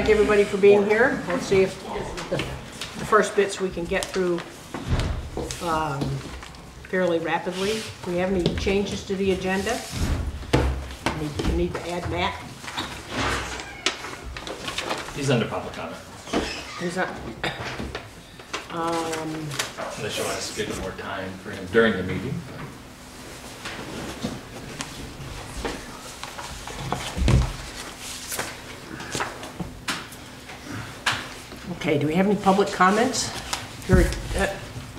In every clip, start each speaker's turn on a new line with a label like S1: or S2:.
S1: thank everybody for being here. We'll see if the first bits we can get through fairly rapidly. Do we have any changes to the agenda? We need to add Matt.
S2: He's under public comment.
S1: Who's that?
S2: Unless you want to schedule more time for him during the meeting.
S1: Okay, do we have any public comments?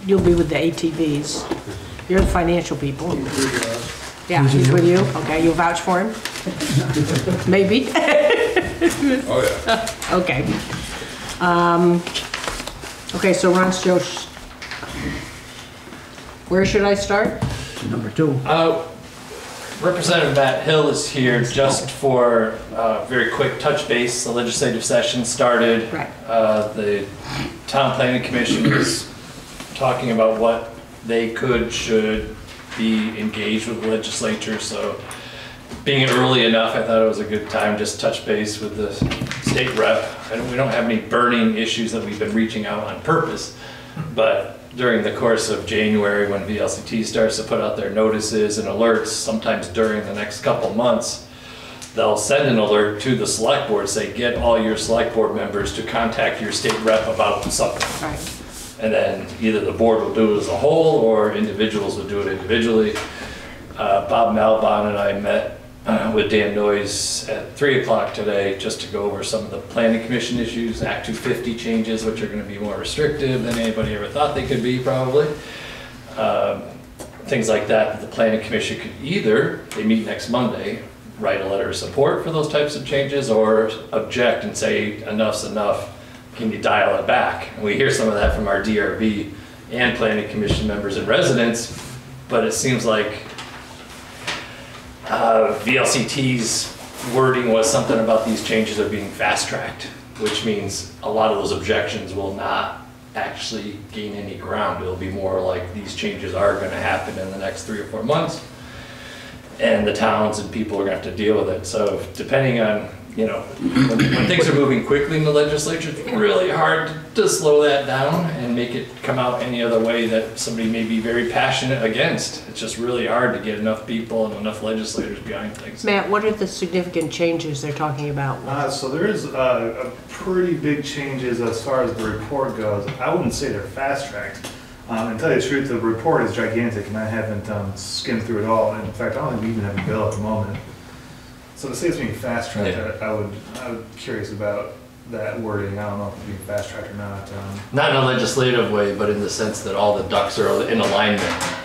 S1: You'll be with the ATVs. You're the financial people. Yeah, he's with you? Okay, you'll vouch for him? Maybe?
S3: Oh, yeah.
S1: Okay. Okay, so Ron's Josh. Where should I start?
S4: Number 2.
S2: Representative Matt Hill is here just for a very quick touch base. The legislative session started.
S1: Right.
S2: The Town Planning Commission is talking about what they should be engaged with the legislature. So being early enough, I thought it was a good time just touch base with the state rep. And we don't have any burning issues that we've been reaching out on purpose, but during the course of January, when VLCT starts to put out their notices and alerts, sometimes during the next couple months, they'll send an alert to the select board, say, get all your select board members to contact your state rep about something.
S1: Right.
S2: And then either the board will do it as a whole or individuals will do it individually. Bob Malbon and I met with Dan Noyes at 3 o'clock today just to go over some of the planning commission issues, Act 250 changes, which are going to be more restrictive than anybody ever thought they could be, probably. Things like that the planning commission could either, they meet next Monday, write a letter of support for those types of changes, or object and say enough's enough, can you dial it back? And we hear some of that from our DRB and planning commission members and residents, but it seems like VLCT's wording was something about these changes are being fast-tracked, which means a lot of those objections will not actually gain any ground. It'll be more like these changes are going to happen in the next 3 or 4 months, and the towns and people are going to have to deal with it. So depending on, you know, when things are moving quickly in the legislature, it's really hard to slow that down and make it come out any other way that somebody may be very passionate against. It's just really hard to get enough people and enough legislators behind things.
S1: Matt, what are the significant changes they're talking about?
S5: So there is a pretty big changes as far as the report goes. I wouldn't say they're fast-tracked. And to tell you the truth, the report is gigantic, and I haven't skimmed through it all. In fact, I don't think we even have a bill at the moment. So to say it's being fast-tracked,
S2: Yeah.
S5: I'm curious about that wording. I don't know if it's being fast-tracked or not.
S2: Not in a legislative way, but in the sense that all the ducks are in alignment.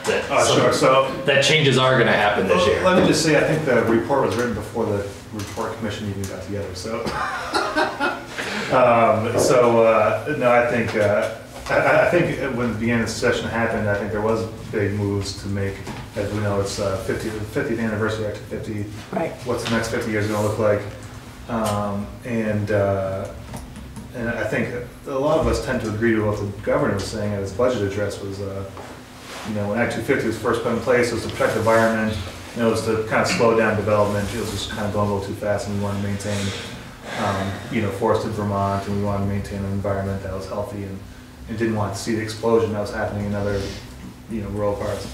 S2: That
S5: Sure. So
S2: that changes are going to happen this year.
S5: let me just say, I think the report was written before the report commission even got together. So, no, I think I think when the beginning of the session happened, I think there was big moves to make. As we know, it's 50th anniversary, Act 50.
S1: Right.
S5: What's the next 50 years going to look like? And I think a lot of us tend to agree with what the governor was saying at his budget address was, you know, when Act 250 was first put in place, it was to protect the environment. You know, it was to kind of slow down development. It was just kind of going a little too fast, and we wanted to maintain, you know, forested Vermont, and we wanted to maintain an environment that was healthy, and didn't want to see the explosion that was happening in other, you know, rural parts.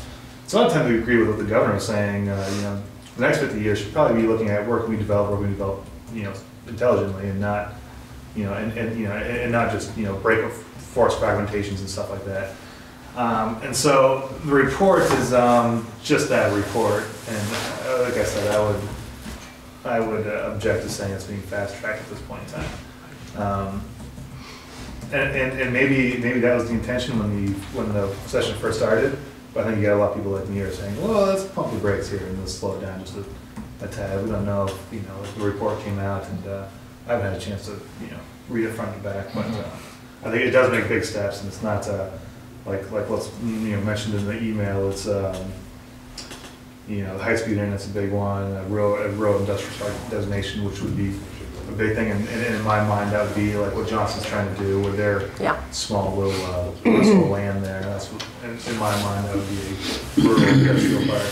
S5: So I tend to agree with what the governor was saying. You know, the next 50 years should probably be looking at where can we develop, you know, intelligently, and not, you know, and not just, you know, break up forest fragmentations and stuff like that. And so the report is just that report, and like I said, I would object to saying it's being fast-tracked at this point in time. And maybe that was the intention when the session first started. But I think you got a lot of people like me here saying, well, let's pump the brakes here and let's slow it down just a tad. We don't know if, you know, if the report came out, and I haven't had a chance to, you know, read it front to back. But I think it does make big steps, and it's not like what's, you know, mentioned in the email. It's you know, the high-speed internet's a big one, a rural industrial park designation, which would be a big thing, and in my mind, that would be like what Johnson's trying to do with their small little parcel of land there. That's what, in my mind, that would be a rural industrial park.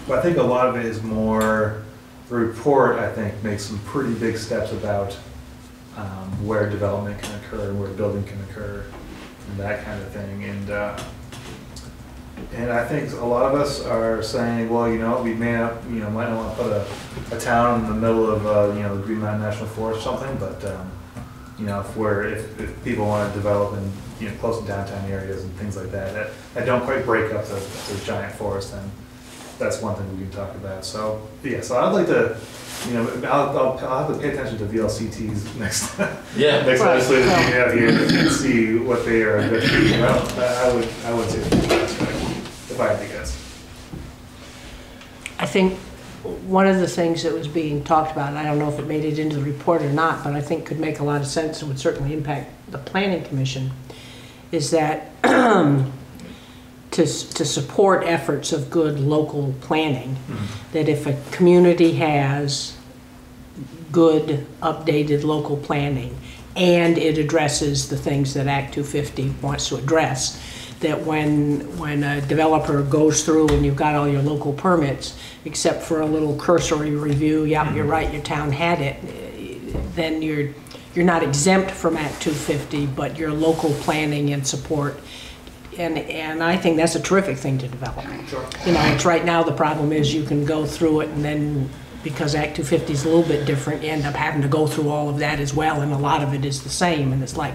S5: But I think a lot of it is more the report, I think, makes some pretty big steps about where development can occur and where building can occur and that kind of thing. And I think a lot of us are saying, well, we may not, might not want to put a town in the middle of, the Green Mountain National Forest or something, but, if people want to develop in, close to downtown areas and things like that don't quite break up the giant forest, then that's one thing we can talk about. So, yeah, so I'd like to, I'll have to pay attention to VLCTs next next legislative meeting out here and see what they are good for. Well, I would say that's right, if I had to guess.
S1: I think one of the things that was being talked about, and I don't know if it made it into the report or not, but I think could make a lot of sense and would certainly impact the Planning Commission, is that to support efforts of good local planning, that if a community has good updated local planning and it addresses the things that Act 250 wants to address, that when a developer goes through and you've got all your local permits, except for a little cursory review, yeah, you're right, your town had it, then you're not exempt from Act 250, but your local planning and support. And I think that's a terrific thing to develop.
S5: Sure.
S1: It's right now the problem is you can go through it and then because Act 250 is a little bit different, you end up having to go through all of that as well, and a lot of it is the same. And it's like,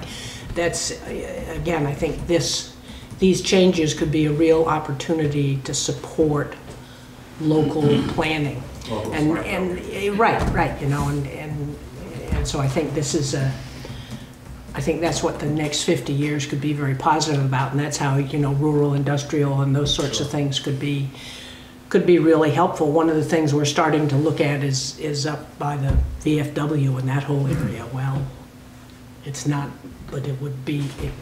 S1: that's, again, I think these changes could be a real opportunity to support local planning.
S5: Local
S1: and right, and so I think this is I think that's what the next 50 years could be very positive about, and that's how, rural, industrial, and those sorts of things could be really helpful. One of the things we're starting to look at is up by the VFW and that whole area. Well, it's not, but it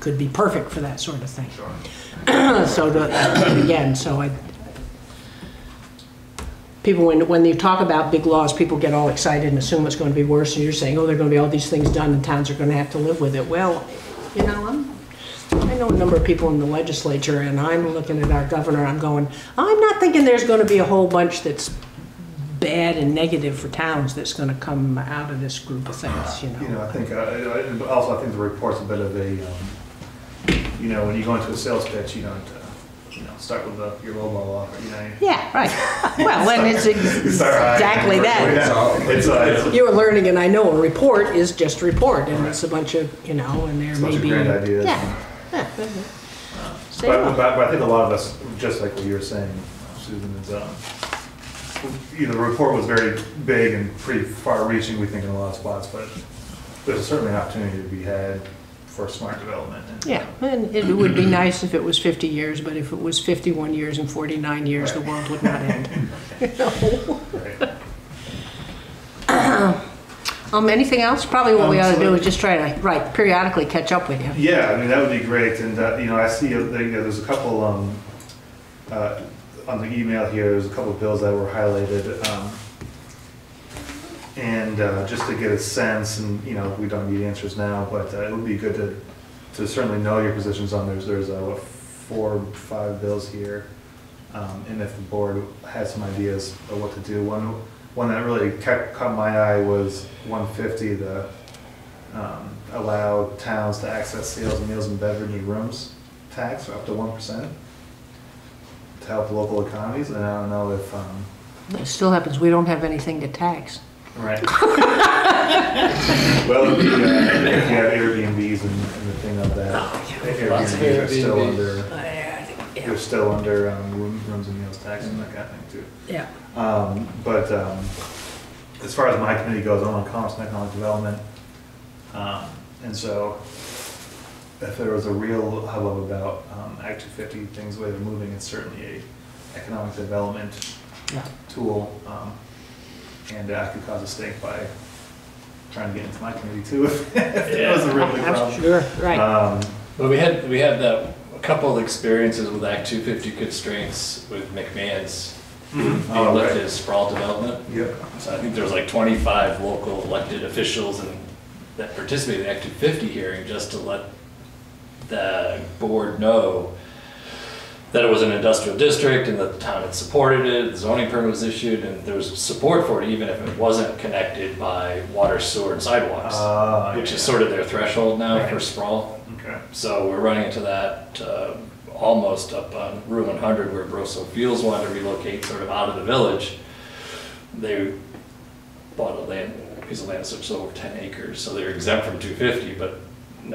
S1: could be perfect for that sort of thing.
S5: Sure.
S1: People, when you talk about big laws, people get all excited and assume it's going to be worse, and you're saying, oh, there are going to be all these things done and towns are going to have to live with it. Well, I know a number of people in the legislature, and I'm looking at our governor, I'm going, I'm not thinking there's going to be a whole bunch that's bad and negative for towns that's going to come out of this group of things,
S5: I think, also I think the report's a bit of a, when you go into a sales pitch, you don't, start with your lowball offer,
S1: Yeah, right. Well, and it's exactly that.
S5: It's
S1: you were learning, and I know a report is just a report, and it's a bunch of, and there may be
S5: grand ideas.
S1: Yeah.
S5: But I think a lot of us, just like what you were saying, Susan, is the report was very big and pretty far-reaching, we think, in a lot of spots, but there's certainly an opportunity to be had for smart development.
S1: Yeah, and it would be nice if it was 50 years, but if it was 51 years and 49 years,
S5: right.
S1: The world would not end.
S5: Right.
S1: Anything else? Probably what we ought to do is just try to, periodically catch up with you.
S5: Yeah, that would be great. And, I see there's a couple on the email here, there's a couple of bills that were highlighted. And just to get a sense, and we don't need answers now, but it would be good to certainly know your positions on. There's 4 or 5 bills here, and if the board has some ideas of what to do. One that really caught my eye was 150, the allow towns to access sales, meals, and beverage rooms tax for up to 1% to help local economies. And I don't know if
S1: It still happens, we don't have anything to tax.
S5: right. Well, if you have Airbnbs and the thing of that, Airbnbs are still under. They're still under rooms and meals tax and that kind of thing too.
S1: Yeah.
S5: But as far as my committee goes, I'm on commerce and economic development, and so if there was a real hubbub about Act 250, things the way they're moving, it's certainly a economic development tool. And I could cause a stink by trying to get into my committee too if it was a real big problem.
S1: Sure, right.
S2: But we had a couple of experiences with Act 250 constraints with McMahon's being lifted as sprawl development.
S5: Yep.
S2: So I think there was like 25 local elected officials that participated in the Act 250 hearing just to let the board know that it was an industrial district and the town had supported it, the zoning permit was issued, and there was support for it even if it wasn't connected by water, sewer, and sidewalks, which is sort of their threshold now for sprawl.
S5: Okay.
S2: So we're running into that almost up on Route 100 where Broso Fuels wanted to relocate sort of out of the village. They bought a piece of land that's just over 10 acres, so they're exempt from 250, but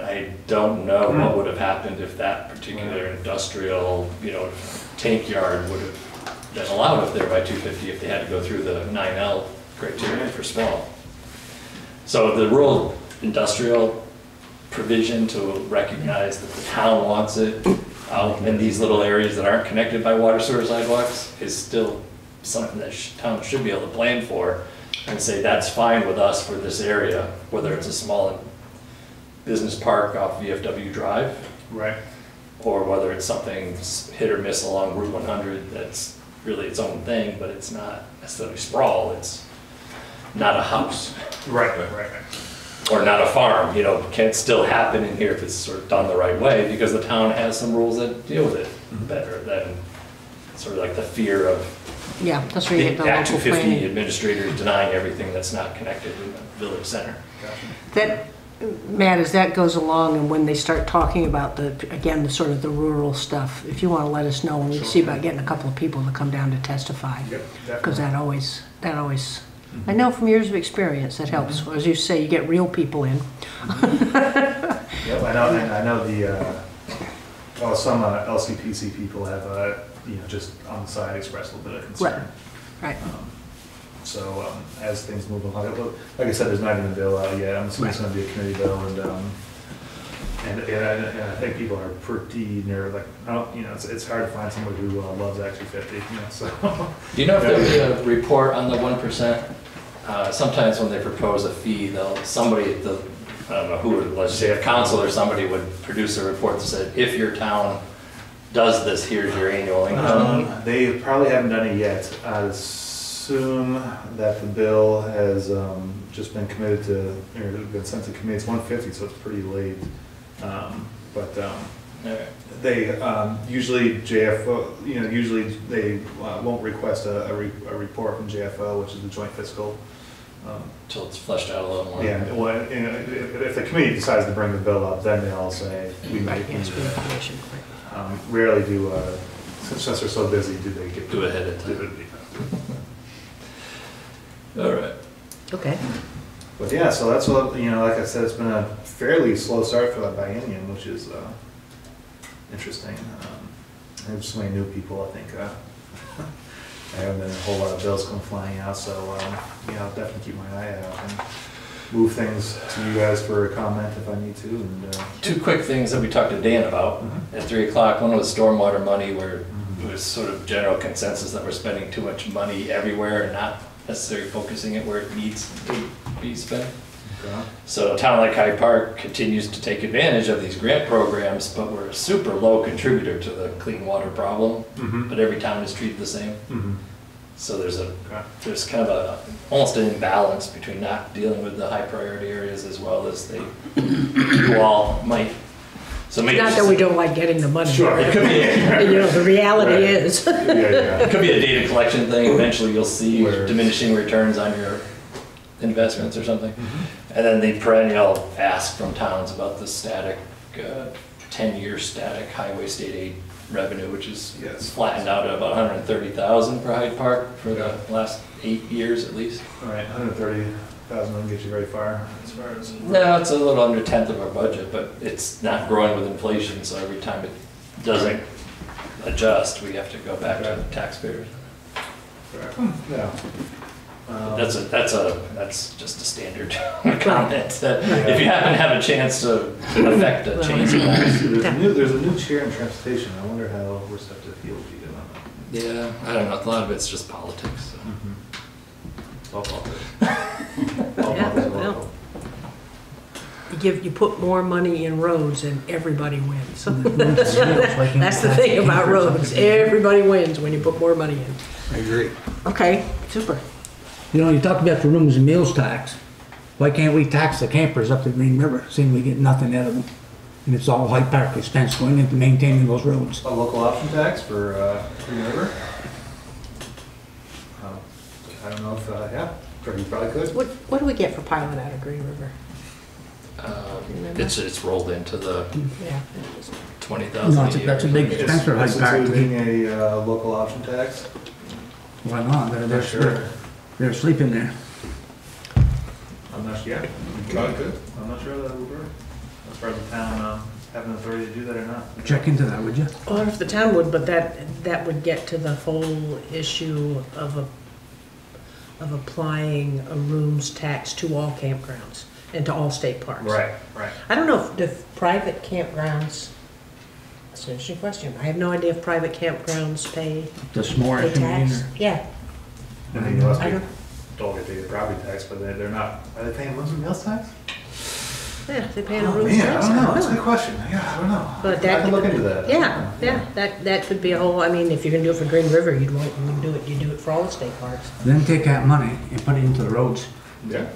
S2: I don't know what would have happened if that particular industrial, tank yard would have been allowed up there by 250 if they had to go through the 9L criteria for sprawl. So the rural industrial provision to recognize that the town wants it out in these little areas that aren't connected by water, sewer, sidewalks is still something that town should be able to plan for and say that's fine with us for this area, whether it's a small business park off VFW Drive,
S5: Right.
S2: or whether it's something hit or miss along Route 100 that's really its own thing, but it's not necessarily sprawl, it's not a house.
S5: Right.
S2: Or not a farm, can it still happen in here if it's sort of done the right way, because the town has some rules that deal with it better than sort of like the fear of
S1: Yeah, that's where you
S2: the
S1: get the
S2: Act
S1: local
S2: 250
S1: planning.
S2: administrators denying everything that's not connected in the village center.
S1: That, Matt, as that goes along and when they start talking about the sort of the rural stuff, if you want to let us know, and we see about getting a couple of people to come down to testify.
S5: Yep,
S1: Because
S5: definitely.
S1: that always, I know from years of experience, that helps. As you say, you get real people in.
S5: Yep, I know, and I know some LCPC people have, just on the side expressed a little bit of concern.
S1: Right.
S5: So as things move along, like I said, there's not even a bill out yet. I'm assuming it's going to be a committee bill, and I think people are pretty near like, it's hard to find somebody who loves Act 250. So.
S2: Do you know if there'll be a report on the 1%? Sometimes when they propose a fee, I don't know who, let's say a council or somebody would produce a report that said, if your town does this, here's your annual income.
S5: They probably haven't done it yet. I assume that the bill has just been committed to, or been sent to committee. It's 150, so it's pretty late. They usually JFO, usually they won't request a report from JFO, which is the Joint Fiscal.
S2: Until it's fleshed out a little more.
S5: Yeah, well, if the committee decides to bring the bill up, then they'll say we might.
S1: Yes, for information.
S5: Rarely do, since they're so busy, do they get
S2: Do ahead of time. All right.
S1: Okay.
S5: But yeah, so that's what, like I said, it's been a fairly slow start for that biennium, which is interesting. There's so many new people, I think. There haven't been a whole lot of bills come flying out, so I'll definitely keep my eye out and move things to you guys for a comment if I need to. And
S2: Two quick things that we talked to Dan about at 3 o'clock. One was stormwater money, where it was sort of general consensus that we're spending too much money everywhere and not necessarily focusing it where it needs to be spent.
S5: okay.
S2: So a town like Hyde Park continues to take advantage of these grant programs, but we're a super low contributor to the clean water problem. But every town is treated the same. So there's kind of almost an imbalance between not dealing with the high priority areas as well as you all might. So maybe
S1: Not that we don't like getting the money.
S5: Sure.
S2: it could be
S1: The reality
S5: Right.
S1: is.
S2: it could be a data collection thing. Eventually you'll see diminishing returns on your investments or something. And then the perennial ask from towns about the static, 10-year static highway state aid revenue, which is flattened out at about 130,000 for Hyde Park for the last 8 years at least.
S5: All right, 130,000 doesn't get you very far as far as.
S2: No, it's a little under 1/10 of our budget, but it's not growing with inflation, so every time it doesn't adjust, we have to go back to the taxpayers.
S5: Yeah.
S2: That's just a standard comment. If you happen to have a chance to affect a change in that.
S5: There's a new chair in transportation. I wonder how receptive he'll be to that.
S2: Yeah, I don't know. A lot of it's just politics. So.
S5: All politics.
S1: well. You put more money in roads and everybody wins. That's the thing about roads. Everybody wins when you put more money in.
S4: I agree.
S1: Okay, super.
S4: You talked about the rooms and meals tax. Why can't we tax the campers up the Green River, seeing we get nothing out of them? And it's all Hyde Park expense going into maintaining those roads.
S5: A local option tax for Green River? I don't know if, yeah, you probably could.
S1: What do we get for pilot out of Green River?
S2: It's rolled into the
S1: Yeah.
S2: 20,000
S4: No,
S2: a year.
S4: that's a big
S5: Is
S4: expense for Hyde Park.
S5: instituting a local option tax?
S4: Why not?
S5: Not sure.
S4: They're sleeping there.
S5: I'm not sure, yeah, you probably could. I'm not sure that would work. As far as the town having authority to do that or not.
S4: Check into that, would you?
S1: Or if the town would, but that would get to the whole issue of applying a rooms tax to all campgrounds and to all state parks.
S5: Right.
S1: I don't know if private campgrounds, that's an interesting question. I have no idea if private campgrounds pay
S4: The s'more
S1: a tax. Yeah.
S5: I mean, unless
S1: I
S5: we
S1: don't-
S5: don't get the property tax, but they're not, are they paying rooms and meals tax?
S1: Yeah, they pay a
S5: Oh,
S1: rooms
S5: man,
S1: tax.
S5: I don't know, that's a good question. Yeah, I don't know.
S1: But
S5: I
S1: that
S5: can look into that.
S1: Yeah, that could be a whole, I mean, if you're gonna do it for Green River, you do it for all the state parks.
S4: Then take that money and put it into the roads.
S5: Yeah.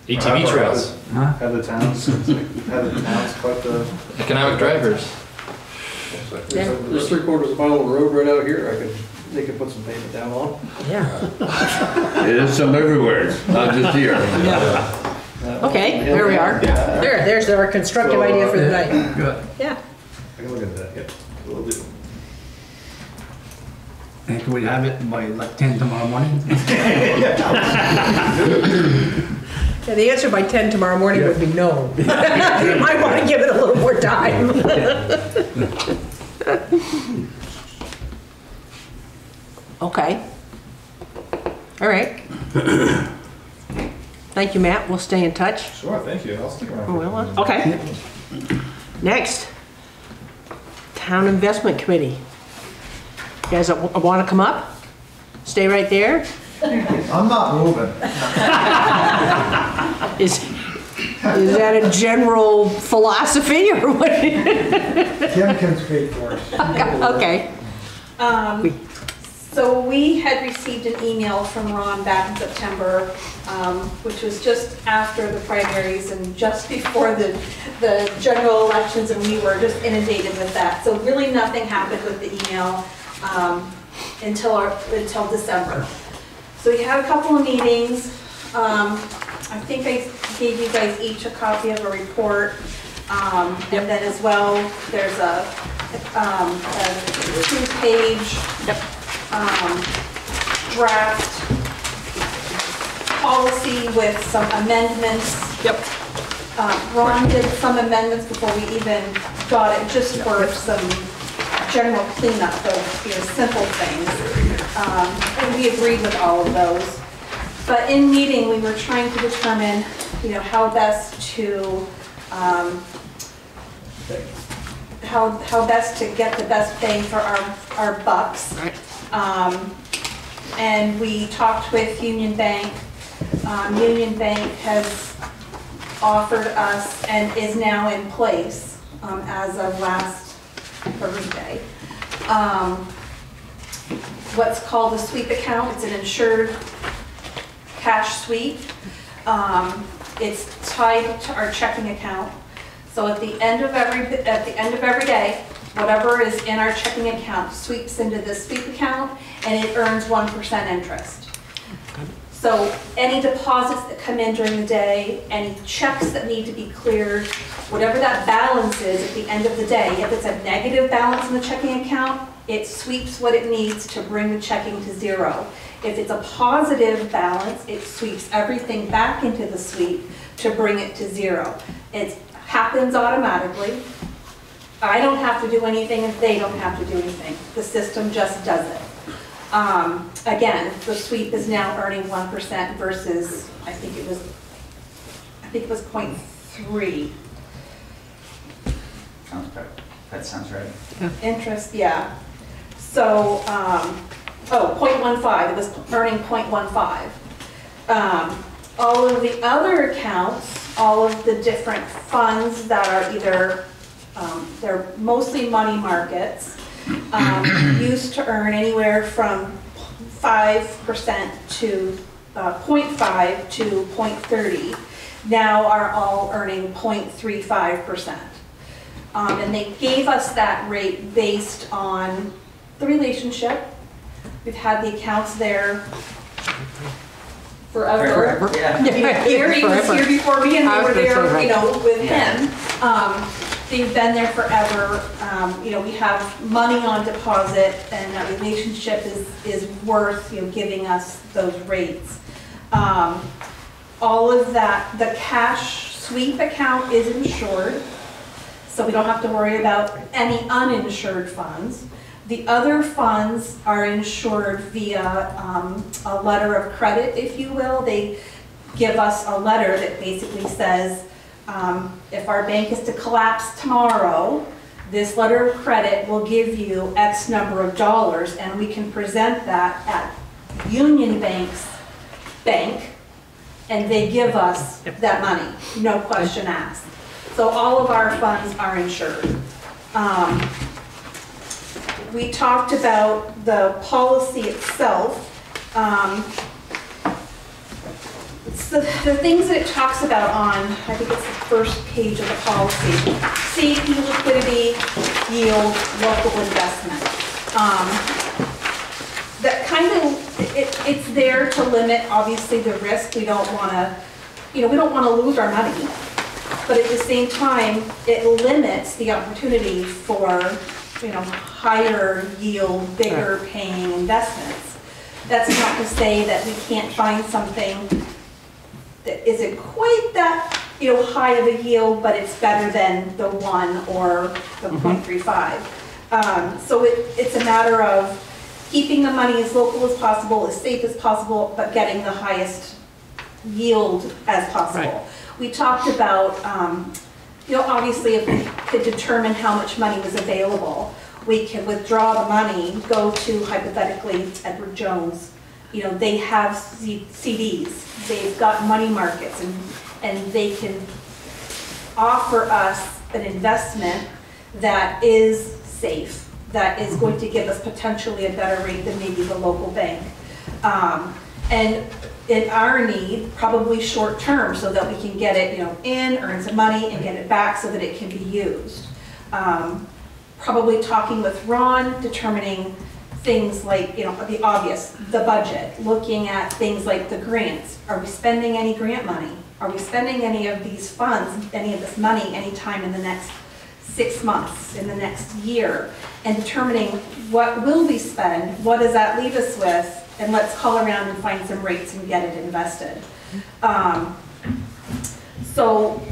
S2: ATV trails,
S4: Huh?
S5: Have the towns put the,
S2: economic drivers.
S1: Yeah.
S6: There's 3/4 mile of road right out here, they could put some pavement down on.
S1: Yeah.
S3: There's some everywhere, not just here.
S1: Okay, there we are. There's our constructive
S5: So,
S1: idea for the night.
S4: Good.
S1: Yeah.
S5: I can look into that, yep, will do.
S4: And can we have it by like 10 tomorrow morning?
S1: Yeah, the answer by 10 tomorrow morning would be no. You might want to give it a little more time. Okay. All right. Thank you, Matt. We'll stay in touch.
S5: Sure, thank you, I'll stick around.
S1: Oh, well, okay. Next, Town Investment Committee. You guys want to come up? Stay right there?
S5: I'm not moving.
S1: Is that a general philosophy or what?
S7: Kim can speak for us.
S1: Okay.
S8: So we had received an email from Ron back in September, which was just after the primaries and just before the general elections, and we were just inundated with that. So really nothing happened with the email until December. So we had a couple of meetings. I think I gave you guys each a copy of a report. And then as well, there's a 2-page draft policy with some amendments.
S1: Yep.
S8: Ron did some amendments before we even got it, just for some general cleanup of, simple things. And we agreed with all of those. But in meeting, we were trying to determine, how best to get the best bang for our bucks.
S1: Right.
S8: And we talked with Union Bank. Union Bank has offered us and is now in place as of last Thursday. What's called a sweep account. It's an insured cash sweep. It's tied to our checking account. So at the end of every day, whatever is in our checking account sweeps into this sweep account, and it earns 1% interest. So any deposits that come in during the day, any checks that need to be cleared, whatever that balance is at the end of the day, if it's a negative balance in the checking account, it sweeps what it needs to bring the checking to zero. If it's a positive balance, it sweeps everything back into the sweep to bring it to zero. It happens automatically. I don't have to do anything and they don't have to do anything. The system just does it. Again, the sweep is now earning 1% versus, I think it was 0.3.
S9: That sounds right.
S8: Interest, yeah. So, 0.15, it was earning 0.15. All of the other accounts, all of the different funds that are either, they're mostly money markets, used to earn anywhere from 5% to 0.5 to 0.30, now are all earning 0.35%. And they gave us that rate based on the relationship. We've had the accounts there forever.
S9: Yeah.
S8: Here, he was here before me and
S1: I
S8: we
S1: was
S8: were
S1: gonna say,
S8: there,
S1: right.
S8: you know, with
S9: Yeah.
S8: him. They've been there forever. You know, we have money on deposit and that relationship is worth, you know, giving us those rates. All of that, the cash sweep account is insured, so we don't have to worry about any uninsured funds. The other funds are insured via a letter of credit, if you will. They give us a letter that basically says, if our bank is to collapse tomorrow, this letter of credit will give you X number of dollars, and we can present that at Union Bank's bank, and they give us that money, no question asked. So all of our funds are insured. We talked about the policy itself. It's the things that it talks about on, I think it's the first page of the policy. Safety, liquidity, yield, local investment. That kind of, it's there to limit, obviously, the risk. We don't want to, you know, we don't want to lose our money. But at the same time, it limits the opportunity for, you know, higher yield, bigger paying investments. That's not to say that we can't find something that isn't quite that, you know, high of a yield, but it's better than the 1 or the 0.35. So it's a matter of keeping the money as local as possible, as safe as possible, but getting the highest yield as possible.
S1: Right.
S8: We talked about, you know, obviously if we could determine how much money was available, we can withdraw the money, go to hypothetically Edward Jones. You know, they have CDs, they've got money markets, and they can offer us an investment that is safe, that is going to give us potentially a better rate than maybe the local bank. And in our need, probably short term, so that we can get it, you know, in, earn some money, and get it back so that it can be used. Probably talking with Ron, determining things like, you know, the obvious, the budget, looking at things like the grants. Are we spending any grant money? Are we spending any of these funds, any of this money, anytime in the next 6 months, in the next year? And determining what will we spend, what does that leave us with, and let's call around and find some rates and get it invested. So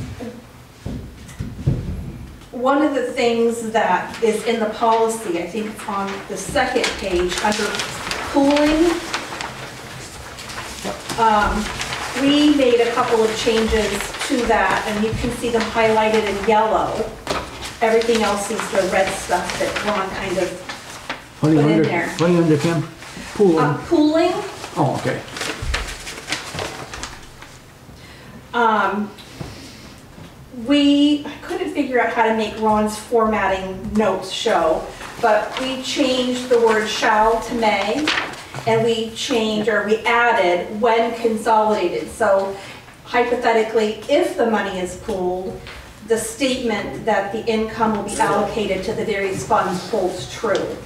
S8: one of the things that is in the policy, I think it's on the second page, under pooling, we made a couple of changes to that, and you can see them highlighted in yellow. Everything else is the red stuff that Ron kind of put in there.
S4: What are you under, Kim? Pooling?
S8: Pooling.
S4: Oh, okay.
S8: I couldn't figure out how to make Ron's formatting notes show, but we changed the word shall to may, and we added when consolidated. So hypothetically, if the money is pooled, the statement that the income will be allocated to the various funds holds true.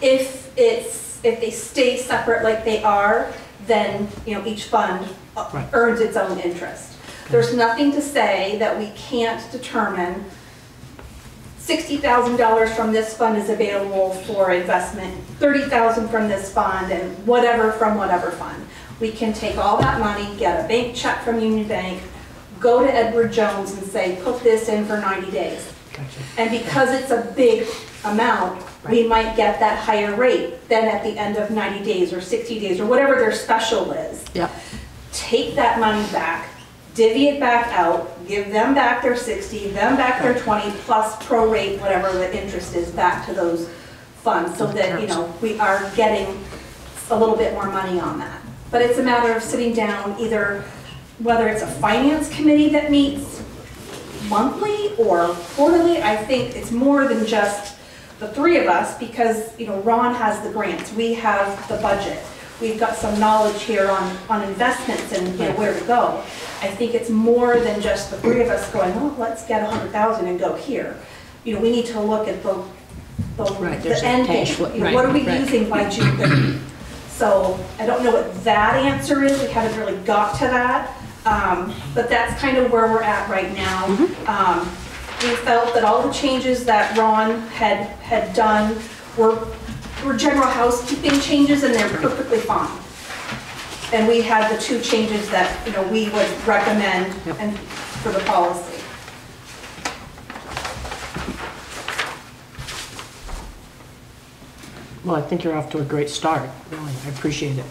S8: If they stay separate like they are, then, you know, each fund earns its own interest. There's nothing to say that we can't determine $60,000 from this fund is available for investment, $30,000 from this fund, and whatever from whatever fund. We can take all that money, get a bank check from Union Bank, go to Edward Jones and say, put this in for 90 days. And because it's a big amount, we might get that higher rate than at the end of 90 days or 60 days or whatever their special is.
S1: Yep.
S8: Take that money back, divvy it back out, give them back their 60, them back their 20, plus prorate whatever the interest is back to those funds, so that, you know, we are getting a little bit more money on that. But it's a matter of sitting down, either whether it's a finance committee that meets monthly or quarterly. I think it's more than just the three of us, because, you know, Ron has the grants, we have the budget, we've got some knowledge here on investments and, you know, where to go. I think it's more than just the three of us going, oh, let's get 100,000 and go here. You know, we need to look at the
S1: there's a
S8: end
S1: cash
S8: game.
S1: flow,
S8: You know, what are we
S1: right.
S8: using by June 30th? So I don't know what that answer is. We haven't really got to that. But that's kind of where we're at right now. We felt that all the changes that Ron had done were general housekeeping changes, and they're perfectly fine. And we had the two changes that, you know, we would recommend and for the policy.
S1: Well, I think you're off to a great start, really. I appreciate it.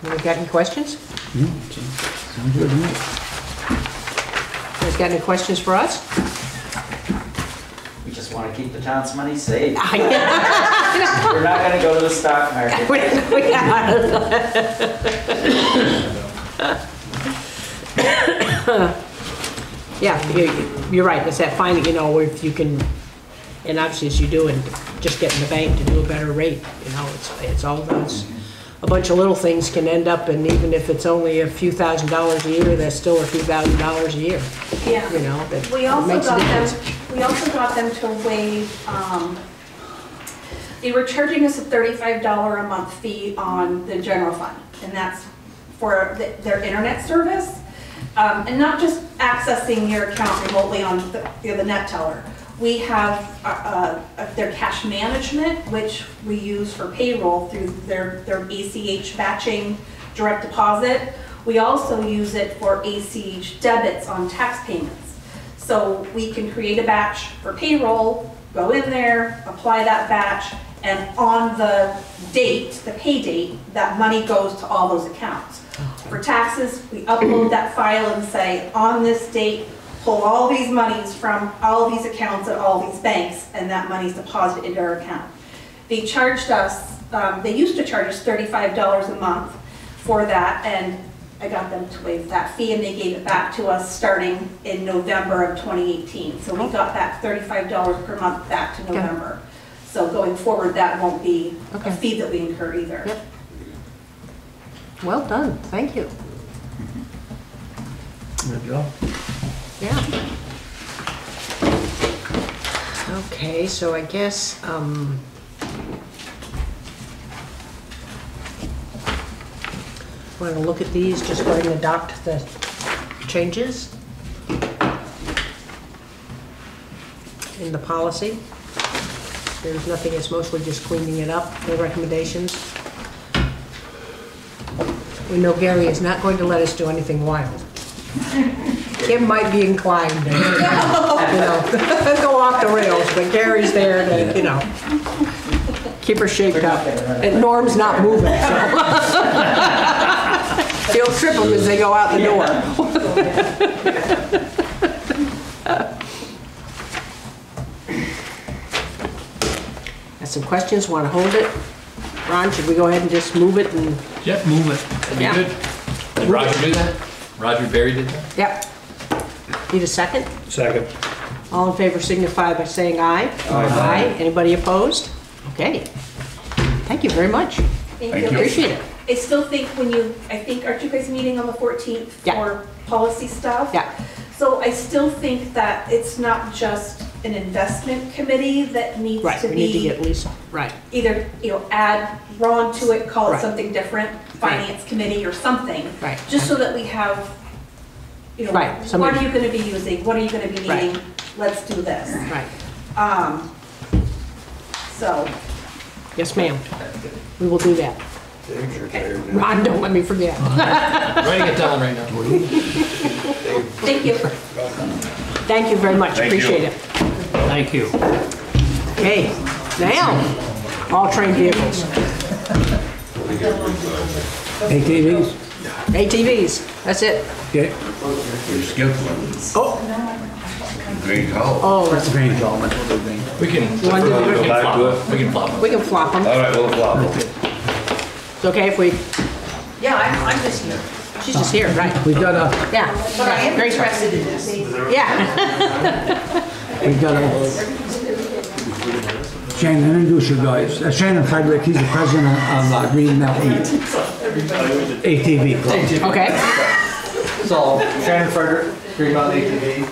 S1: You got any questions?
S4: Sounds good to me.
S1: You guys got any questions for us?
S9: We just want to keep the town's money safe.
S1: I
S9: We're not going to go to the stock market.
S1: Yeah, you're right. It's that finding, you know, if you can, and obviously as you do, and just get in the bank to do a better rate. You know, it's all those. A bunch of little things can end up, and even if it's only a few $1,000s a year, that's still a few $1,000s a year.
S8: Yeah.
S1: You know, that
S8: We also
S1: makes a
S8: got
S1: difference.
S8: we also got them to waive, they were charging us a $35 a month fee on the general fund, and that's for their internet service. And not just accessing your account remotely on the net teller. We have their cash management, which we use for payroll through their ACH batching direct deposit. We also use it for ACH debits on tax payments. So we can create a batch for payroll, go in there, apply that batch, and on the date, the pay date, that money goes to all those accounts. For taxes, we upload that file and say, on this date, pull all these monies from all these accounts at all these banks, and that money's deposited into our account. They charged us, they used to charge us $35 a month for that, and I got them to waive that fee, and they gave it back to us starting in November of 2018. So we got that $35 per month back to November. So going forward, that won't be a fee that we incur either.
S1: Yep. Well done, thank you.
S4: Good job.
S1: Yeah. Okay, so I guess, we're gonna look at these, just go ahead and adopt the changes in the policy. There's nothing, it's mostly just cleaning it up, no recommendations. We know Gary is not going to let us do anything wild. Kim might be inclined to, you know, go off the rails, but Gary's there to, you know, keep her shaped up. And Norm's not moving, so. He'll trip them as they go out the door. Got some questions, want to hold it? Ron, should we go ahead and just move it and?
S2: Yep, move it. That'd be
S1: Yeah.
S2: good. Did Roger do that? Roger Berry did that?
S1: Yep. Need a second?
S5: Second.
S1: All in favor signify by saying aye. Aye. Anybody opposed? Okay. Thank you very much.
S8: Thank
S3: Thank
S8: you.
S3: you.
S1: Appreciate it.
S8: I still think aren't you guys meeting on the 14th
S1: Yeah.
S8: for policy stuff?
S1: Yeah.
S8: So I still think that it's not just an investment committee that needs
S1: Right,
S8: to
S1: we need to get
S8: be
S1: Lisa, right.
S8: either, you know, add Ron to it, call it
S1: Right.
S8: something different, finance committee or something.
S1: Right.
S8: Just so that we have, you know,
S1: Right,
S8: what
S1: somebody-
S8: are you gonna be using? What are you gonna be
S1: Right.
S8: needing? Let's do this.
S1: Right.
S8: So,
S1: Yes, ma'am. We will do that. Ron, don't let me forget.
S2: Writing it down right now.
S8: thank you.
S1: Thank you very much,
S3: Thank you.
S1: appreciate it.
S4: Thank you.
S1: Okay, now, all train vehicles,
S4: ATVs?
S1: ATVs, that's it.
S4: Okay.
S3: We skipped one.
S1: Oh,
S3: Green column.
S1: oh,
S4: That's a green column, that's what they're doing.
S2: We can,
S1: You wanna do
S2: we
S1: it?
S2: can
S3: Go back
S2: flop
S3: to
S2: them.
S3: it.
S2: We can flop them.
S1: we can flop them.
S3: All right, we'll flop it.
S1: It's okay if we,
S10: Yeah, I'm just here,
S1: she's just here, right?
S4: We've got a,
S1: Yeah.
S10: but I am
S1: Great.
S10: interested in this.
S1: Yeah.
S4: We got a, Shannon, introduce you guys. Shannon Frederick, he's the president of Green Mountain ATV Club.
S1: Okay.
S6: So, Shannon Frederick, Green Mountain ATV.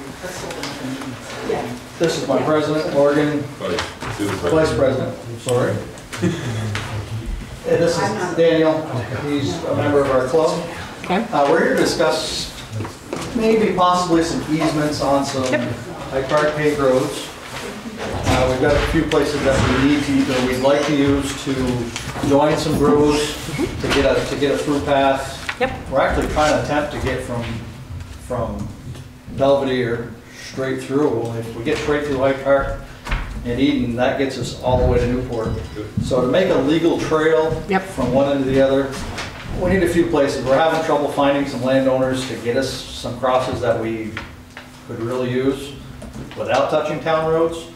S6: This is my president, Morgan, vice president, sorry. And this is Daniel, he's a member of our club.
S1: Okay.
S6: We're here to discuss maybe possibly some easements on some Hyde Park paved roads. We've got a few places that we need to, that we'd like to use to join some roads to get a through path.
S1: Yep.
S6: We're actually trying to attempt to get from Belvedere straight through. Well, if we get straight through Hyde Park and Eden, that gets us all the way to Newport. So to make a legal trail from one end to the other, we need a few places. We're having trouble finding some landowners to get us some crosses that we could really use without touching town roads.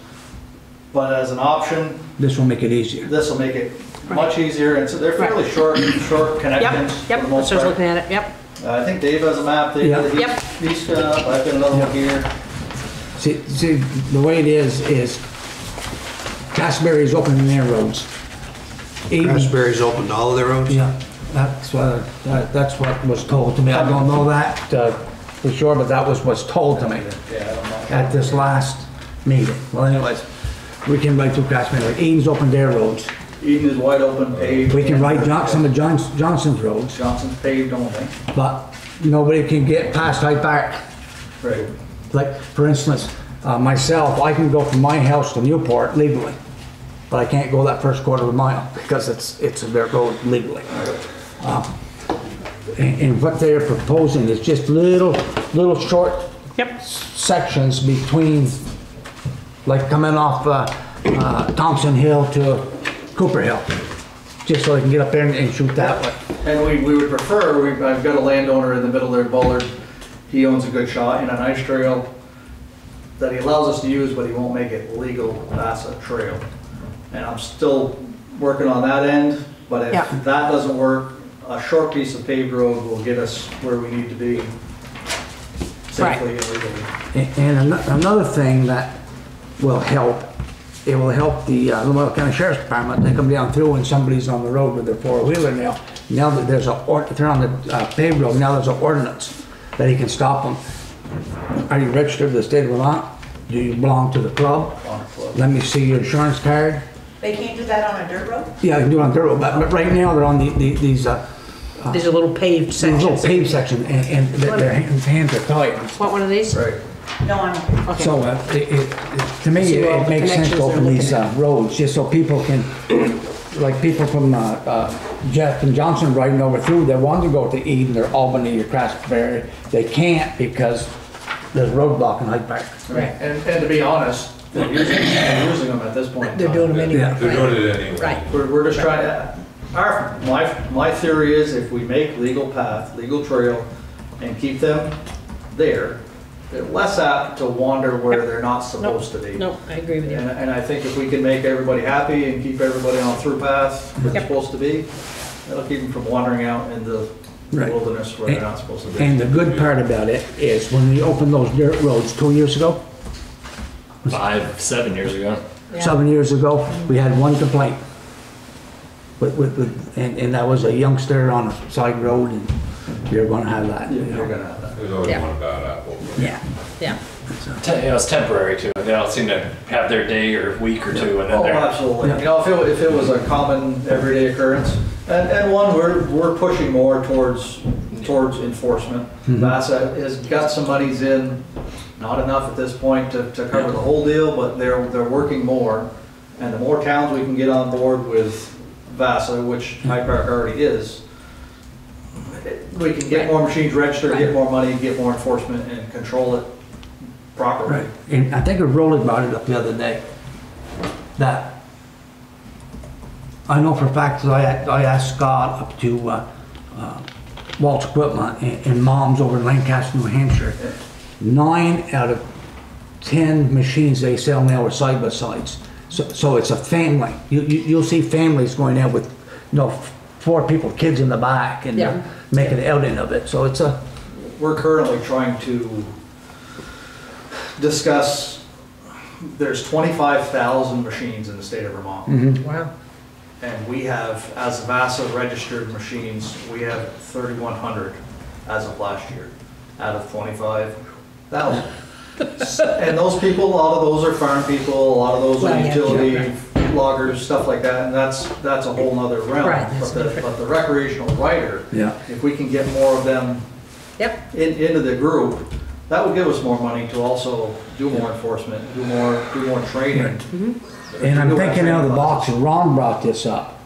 S6: But as an option,
S4: This will make it easier.
S6: this will make it much easier, and so they're fairly short connections.
S1: Yep,
S6: for the
S1: I
S6: most
S1: was
S6: part.
S1: looking at it, yep.
S6: I think Dave has a map. Dave,
S4: Yeah.
S6: he's got up. I've got another one here.
S4: See, the way it is Casberry's opening their roads.
S11: Raspberry's opened all of their roads?
S4: Yeah, that's what was told to me. I don't know that for sure, but that was what's told to me
S6: Yeah, I don't know.
S4: at this last meeting. Well, anyways, we can write through Casberry. Eden's opened their roads.
S6: Eden is wide open, paved.
S4: We can write some of Johnson's roads,
S6: Johnson's paved only.
S4: but nobody can get past Hyde Park.
S6: Right.
S4: Like, for instance, myself, I can go from my house to Newport legally, but I can't go that first quarter of a mile because it's a dirt road legally. And what they're proposing is just little short sections between, like coming off Thompson Hill to Cooper Hill, just so they can get up there and shoot that way.
S6: And we would prefer, I've got a landowner in the middle there, Bullard. He owns a good shot in an ice trail that he allows us to use, but he won't make it legal as a trail. And I'm still working on that end, but if that doesn't work, a short piece of paved road will get us where we need to be safely and legally.
S4: And another thing that will help, it will help the Lamoille County Sheriff's Department. They come down through and somebody's on the road with their four-wheeler now. Now that there's if they're on the paved road, now there's an ordinance that he can stop them. Are you registered to the state of Vermont? Do you belong to the club? Let me see your insurance card.
S10: They can't do that on a dirt road?
S4: Yeah, I can do it on dirt road, but right now they're on these
S1: These are little paved sections.
S4: little paved sections, and their hands are tied.
S1: What one of these?
S6: Right.
S10: No, I'm, okay.
S4: So to me,
S1: See all
S4: it
S1: the
S4: makes sense to
S1: connections
S4: open
S1: they're
S4: these
S1: looking at.
S4: roads, just so people can, like people from Jeff and Johnson riding over through, they want to go to Eden or Albany or Craftsbury. They can't because there's roadblock in Hyde Park.
S6: Right. And to be honest, they're using them at this point in
S1: They're
S6: time.
S1: doing them anyway.
S4: Yeah.
S11: They're doing it anyway.
S1: Right.
S6: We're just trying to, my theory is if we make legal path, legal trail, and keep them there, they're less apt to wander where they're not supposed to be.
S1: No, I agree with you.
S6: And I think if we can make everybody happy and keep everybody on through path where they're supposed to be, that'll keep them from wandering out in the
S4: Right.
S6: wilderness where they're not supposed to be.
S4: And the good part about it is when we opened those dirt roads 2 years ago,
S2: 7 years ago.
S4: 7 years ago, we had one complaint. And that was a youngster on a side road, and you're gonna have that. you know.
S6: You're gonna have that.
S11: There's always one bad apple.
S1: Yeah, yeah.
S2: It's temporary too. They don't seem to have their day or week or two, and then
S6: Oh,
S2: they're
S6: absolutely.
S4: Yeah.
S6: You know, if it was a common everyday occurrence, and one, we're pushing more towards enforcement. VASA has got some monies in, not enough at this point to cover the whole deal, but they're working more. And the more towns we can get on board with VASA, which Hyde Park already is, we can get more machines registered, get more money, get more enforcement, and control it properly.
S4: Right, and I think Rolly brought it up the other day, that I know for a fact that I asked Scott up to Walt's Equipment and Mom's over in Lancaster, New Hampshire. 9 out of 10 machines they sell now are side-by-sides. So it's a family. You'll see families going out with, 4 people, kids in the back, and they're making an outing of it. So it's a...
S6: We're currently trying to discuss there's 25,000 machines in the state of Vermont.
S1: Wow.
S6: And we have, as VASA registered machines, we have 3,100 as of last year, out of 25,000. And those people, a lot of those are farm people, a lot of those
S1: Well,
S6: are
S1: yeah,
S6: utility
S1: yeah,
S6: loggers, stuff like that, and that's a whole nother realm.
S1: Right, that's
S6: But the recreational rider,
S4: Yeah.
S6: if we can get more of them
S1: Yep.
S6: into the group, that would give us more money to also do more enforcement, do more training.
S4: And I'm thinking out of the box, and Ron brought this up.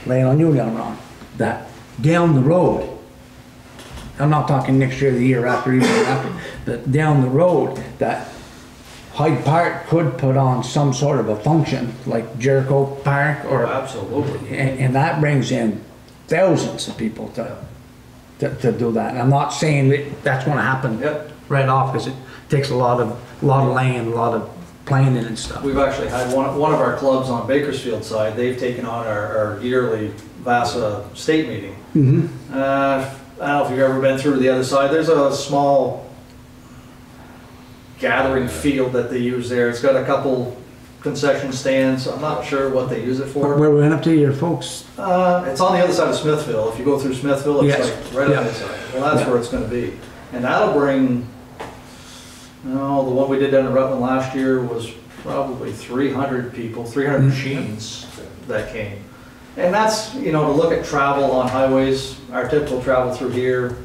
S4: Laying on you now, Ron, that down the road, I'm not talking next year, the year after, even after, but down the road, that Hyde Park could put on some sort of a function, like Jericho Park,
S6: Oh,
S4: or,
S6: absolutely.
S4: and that brings in thousands of people to do that. And I'm not saying that that's gonna happen
S6: Yep.
S4: right off, because it takes a lot of land, a lot of planning and stuff.
S6: We've actually had one of our clubs on Bakersfield side, they've taken on our yearly VASA state meeting. I don't know if you've ever been through the other side, there's a small gathering field that they use there. It's got a couple concession stands, I'm not sure what they use it for.
S4: Where we went up to your folks,
S6: It's on the other side of Smithville. If you go through Smithville, it's
S4: Yes.
S6: like right
S4: Yeah.
S6: on the side. Well, that's
S4: Yeah.
S6: where it's gonna be. And that'll bring, no, the one we did down in Rutland last year was probably 300 people, 300 machines that came. And that's, to look at travel on highways, our typical travel through here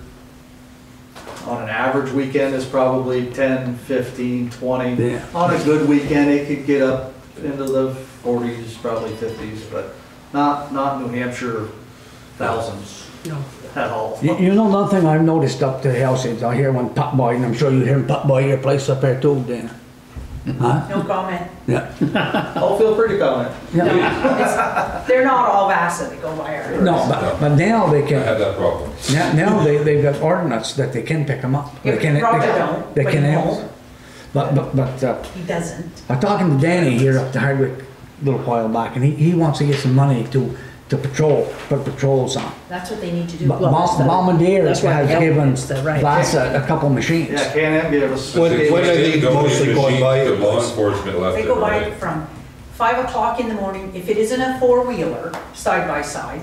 S6: on an average weekend is probably 10, 15, 20.
S4: Yeah.
S6: On a good weekend, it could get up into the 40s, probably 50s, but not New Hampshire thousands
S1: No.
S6: at all.
S4: you know, another thing I've noticed up to the house is I hear one pop by, and I'm sure you hear him pop by your place up there too, Dana. Huh?
S10: No comment.
S4: Yeah.
S6: Oh, feel free to comment.
S10: No, they're not all VASA that go by our.
S4: No, but now they
S11: I
S4: can,
S11: have that problem.
S4: now they've got ordinance that they can pick them up. They can,
S10: Robert don't,
S4: they
S10: but
S4: can
S10: he
S4: help.
S10: won't.
S4: But
S10: He doesn't.
S4: I was talking to Danny here up to Hardwick a little while back, and he wants to get some money to put patrols on.
S10: That's what they need to do.
S4: But
S1: Well, that's the-
S4: Bombardier
S1: that's
S4: has
S1: what help
S4: given
S1: is the right.
S4: VASA a couple machines.
S6: Yeah, Can-Am gave us.
S11: When
S6: gave
S11: are
S6: us-
S11: they mostly going by
S12: your
S11: the law
S12: place?
S11: enforcement left
S10: They
S11: and
S10: go by
S11: right?
S10: from 5 o'clock in the morning. If it isn't a four-wheeler, side by side,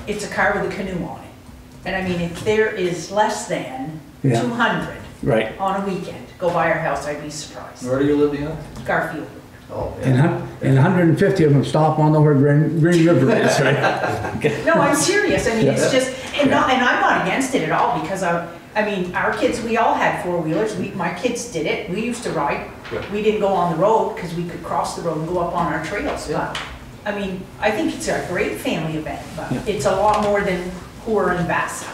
S10: it's a car with a canoe on it. And I mean, if there is less than
S4: Yeah.
S10: 200
S4: Right.
S10: on a weekend, go by our house, I'd be surprised.
S6: Where do you live, Deanna?
S10: Garfield.
S6: Oh,
S4: And,
S6: yeah.
S4: and 150 of them stop on over Green River is, right?
S10: No, I'm serious. I mean, it's
S4: Yeah.
S10: just, and I'm not against it at all, because I mean, our kids, we all had four-wheelers. My kids did it. We used to ride. We didn't go on the road because we could cross the road and go up on our trails. But, I mean, I think it's a great family event, but it's a lot more than who are in VASA.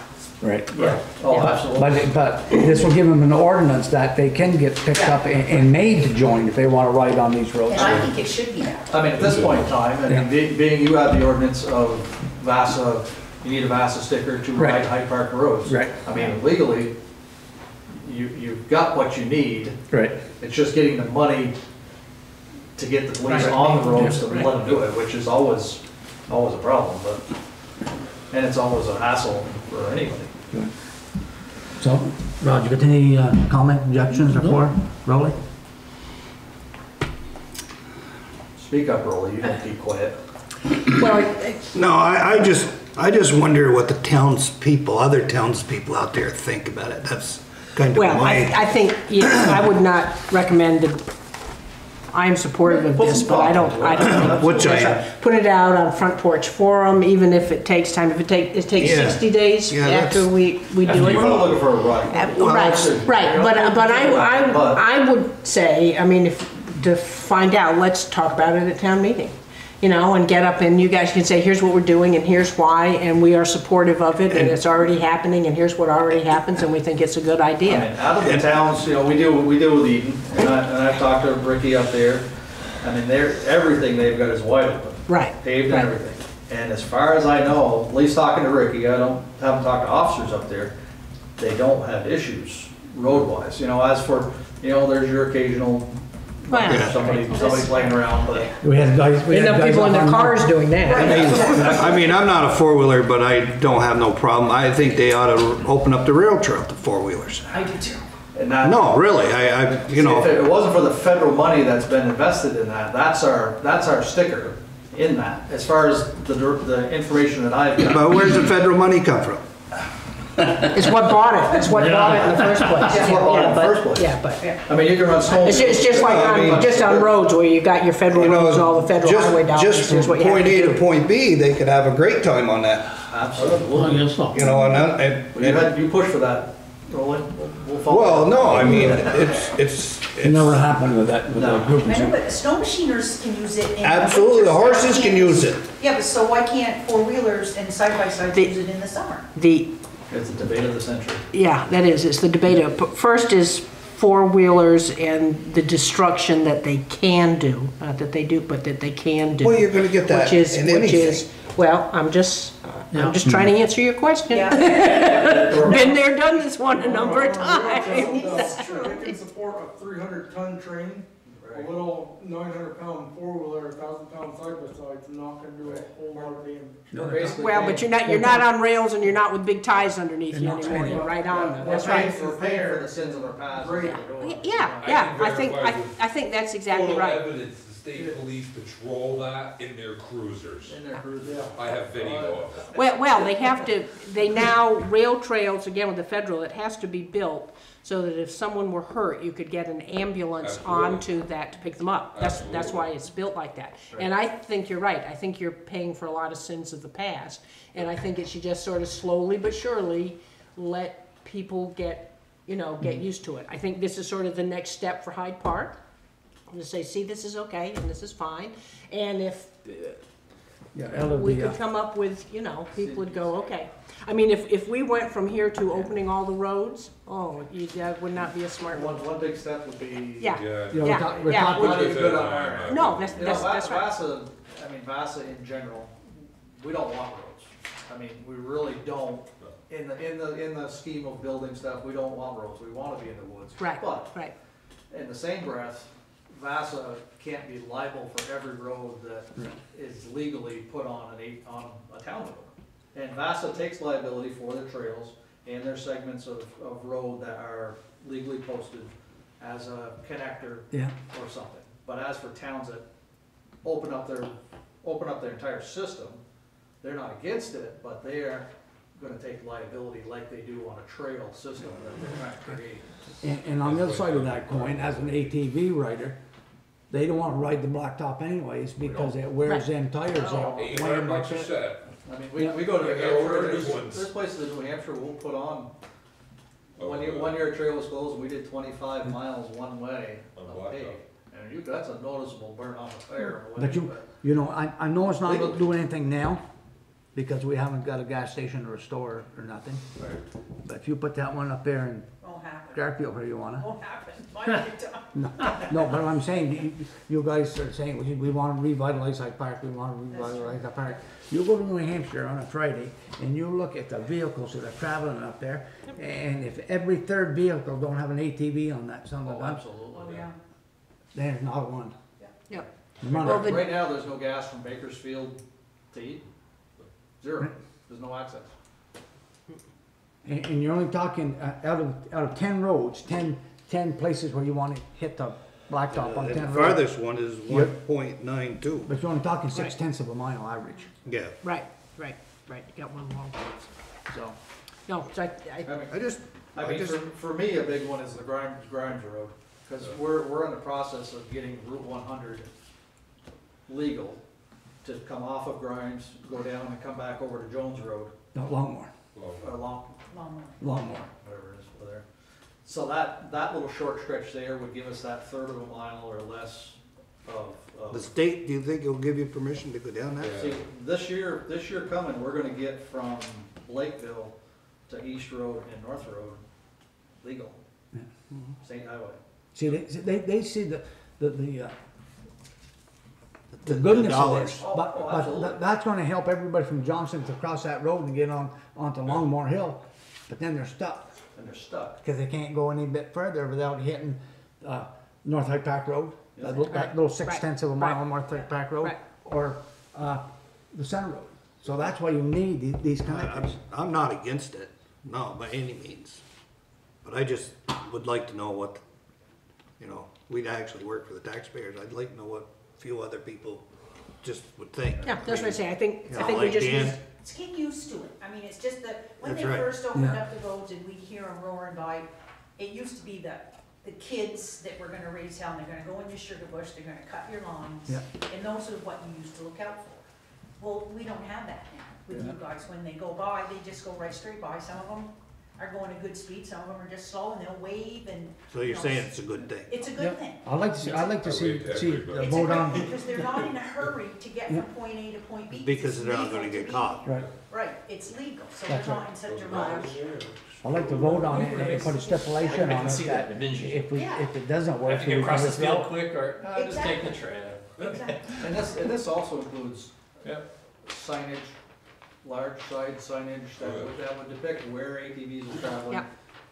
S4: Right.
S6: Yeah. Oh, absolutely.
S4: But this will give them an ordinance that they can get picked up and made to join if they want to ride on these roads.
S10: And I think it should be that.
S6: I mean, at this point in time, I mean, being you have the ordinance of VASA, you need a VASA sticker to
S4: Right.
S6: ride Hyde Park roads.
S4: Right.
S6: I mean, legally, you've got what you need.
S4: Right.
S6: It's just getting the money to get the police
S1: Right.
S6: on the roads to
S4: Yeah.
S6: let them do it, which is always a problem, but, and it's always a hassle for anybody.
S4: So, Rod, you got any comment, objections, or for Rolly?
S6: Speak up, Rolly, you don't keep quiet.
S1: Well,
S12: No, I just wonder what the townspeople, other townspeople out there think about it. That's kind of
S1: well,
S12: my.
S1: I think, yes, I would not recommend that. I'm supportive of this, but I don't think.
S12: Which I am.
S1: Put it out on Front Porch Forum, even if it takes time, if it takes
S12: Yeah.
S1: 60 days
S12: Yeah,
S1: after we do
S6: We're
S1: it.
S6: not looking for a ride.
S1: Right, but I would say, I mean, to find out, let's talk about it at town meeting. And get up and you guys can say, here's what we're doing and here's why, and we are supportive of it and it's already happening and here's what already happens and we think it's a good
S6: I
S1: idea.
S6: mean, out of the towns, we deal with Eden, and I've talked to Ricky up there. I mean, everything they've got is wide open.
S1: Right.
S6: Paved and
S1: Right.
S6: everything. And as far as I know, at least talking to Ricky, haven't talked to officers up there, they don't have issues road-wise. As for, there's your occasional,
S1: Well,
S6: somebody playing around, but.
S4: We had guys.
S1: Enough people in their cars doing that.
S12: I mean, I'm not a four-wheeler, but I don't have no problem. I think they ought to open up the rail trail to four-wheelers.
S10: I do too.
S6: And that.
S12: No, really, you know.
S6: If it wasn't for the federal money that's been invested in that, that's our sticker in that, as far as the information that I've got.
S12: But where's the federal money come from?
S1: It's what bought it, it's what bought it in the first place.
S6: It's what bought it in the first place.
S1: Yeah, but,
S6: I mean, you can run stone.
S1: it's just like just on roads where you got your federal
S12: You know,
S1: roads and all the federal highway dollars.
S12: just
S1: Here's
S12: from
S1: what you have
S12: point
S1: to
S12: A
S1: do.
S12: to point B, they could have a great time on that.
S6: Absolutely.
S12: You know,
S6: You push for that, Roland, we'll follow.
S12: well, no, I mean, it's
S4: It never happened with that group.
S10: I know, but the snow machiners can use it. and
S12: absolutely, the horses can use it.
S10: Yeah, but so why can't four-wheelers and side-by-sides use it in the summer?
S6: It's a debate of the century.
S1: Yeah, that is, it's the debate of, first is four-wheelers and the destruction that they can do, not that they do, but that they can do.
S12: Well, you're gonna get that
S1: Which is,
S12: in anything.
S1: well, I'm just trying to answer your question.
S10: Yeah.
S1: Been there, done this one a number of times.
S10: That's true.
S7: It can support a 300-ton train, a little 900-pound four-wheeler, 1,000-pound side-by-side's not gonna do a whole lot of damage.
S1: Well, but you're not on rails and you're not with big ties underneath you anymore, you're right on them, that's right.
S6: We're paying for the sins of our past.
S1: Yeah, I think that's exactly
S11: Total
S1: right.
S11: evidence, the state police patrol that in their cruisers.
S6: In their cruises.
S11: I have video of it.
S1: Well, they now, rail trails, again with the federal, it has to be built so that if someone were hurt, you could get an ambulance
S11: Absolutely.
S1: onto that to pick them up. That's why it's built like that. And I think you're right, I think you're paying for a lot of sins of the past. And I think it should just sort of slowly but surely let people get used to it. I think this is sort of the next step for Hyde Park. To say, see, this is okay and this is fine. And if we could come up with, people would go, okay. I mean, if we went from here to opening all the roads, that would not be a smart one.
S6: One big step would be.
S1: Yeah.
S4: We're talking
S6: Not even good on our end.
S1: No, that's right.
S6: Vasa in general, we don't want roads. I mean, we really don't. In the scheme of building stuff, we don't want roads. We want to be in the woods.
S1: Right,
S6: But
S1: right.
S6: in the same breath, Vasa can't be liable for every road that is legally put on a town road. And Vasa takes liability for their trails and their segments of road that are legally posted as a connector or something. But as for towns that open up their entire system, they're not against it, but they are gonna take liability like they do on a trail system that they're trying to create.
S4: And on the other side of that coin, as an ATV rider, they don't want to ride the blacktop anyways because it wears them tires out.
S11: $800 a set.
S6: I mean, we go to New
S11: Yeah,
S6: Hampshire,
S11: order new ones.
S6: there's places in New Hampshire, we'll put on,
S11: Oh,
S6: one year trail was closed, and we did 25 miles one way
S11: On
S6: of
S11: blacktop.
S6: paving. And that's a noticeable burn on the tire.
S4: But I know it's not doing anything now because we haven't got a gas station or a store or nothing. But if you put that one up there in
S10: Won't happen.
S4: Garfield where you wanna.
S10: Won't happen. Might be done.
S4: No, but I'm saying, you guys are saying, we want to revitalize Hyde Park, we want to revitalize Hyde Park. You go to New Hampshire on a Friday, and you look at the vehicles that are traveling up there, and if every third vehicle don't have an ATV on that son of a gun,
S6: Absolutely, yeah.
S4: there's not one.
S1: Yep.
S4: None.
S1: Well, the-
S6: Right now, there's no gas from Bakersfield to Eden. Zero. There's no access.
S4: And you're only talking, out of 10 roads, 10 places where you want to hit the blacktop on
S12: The
S4: 10 roads.
S12: farthest one is
S4: Yep.
S12: 1.92.
S4: But you're only talking 6/10 of a mile average,
S12: Yeah.
S1: Right. You got one long one.
S4: so.
S1: No, so
S12: I mean,
S6: For me, a big one is the Grimes Road, because we're in the process of getting Route 100 legal to come off of Grimes, go down and come back over to Jones Road,
S4: No, Longmore,
S6: or Long,
S4: Longmore.
S6: whatever it is over there. So that little short stretch there would give us that third of a mile or less of.
S12: the state, do you think it'll give you permission to go down that?
S6: See, this year coming, we're gonna get from Lakeville to East Road and North Road legal. State highway.
S4: See, they see the goodness of
S12: dollars.
S4: this,
S6: Oh,
S4: but
S6: absolutely.
S4: that's gonna help everybody from Johnson to cross that road and get onto Longmore Hill, but then they're stuck,
S6: And they're stuck.
S4: because they can't go any bit further without hitting, North Hyde Park Road, that little 6/10 of a mile on North Hyde Park Road,
S1: Right.
S4: or, the Center Road. So that's why you need these connectors.
S12: I'm not against it, no, by any means. But I just would like to know what, we'd actually work for the taxpayers. I'd like to know what a few other people just would think.
S1: Yeah, that's what I say. I think we
S12: like
S1: just
S12: Dan.
S1: need,
S10: It's getting used to it. I mean, it's just that when
S12: That's
S10: they
S12: right.
S10: first opened
S4: Yeah.
S10: up the roads and we'd hear them roaring by, it used to be the kids that were gonna raise hell, and they're gonna go in your sugar bush, they're gonna cut your lawns.
S4: Yeah.
S10: And those are what you used to look out for. Well, we don't have that now with you guys. When they go by, they just go right straight by. Some of them are going at good speed, some of them are just slow, and they'll wave and.
S12: So you're saying it's a good thing?
S10: It's a good thing.
S4: I'd like to see the
S10: It's a
S4: vote
S10: good
S4: on,
S10: thing, because they're not in a hurry to get from point A to point B.
S12: Because
S10: It's
S12: they're not
S10: legal
S12: gonna
S10: to
S12: get
S10: be-
S12: caught.
S4: right.
S10: Right, it's legal, so
S4: That's
S10: they're not in such a rush.
S4: I'd like to vote on it and put a stipulation
S2: I
S4: on
S2: can
S4: it
S2: see that
S4: that
S2: in Vinci.
S4: if it doesn't
S2: I
S4: work.
S2: have to get
S4: we
S2: across
S4: can
S2: this field
S4: withdraw.
S2: quick, or just take the
S10: Exactly.
S2: trail.
S10: Exactly.
S6: And this also includes
S2: Yep.
S6: signage, large side signage that would depict where ATVs are traveling.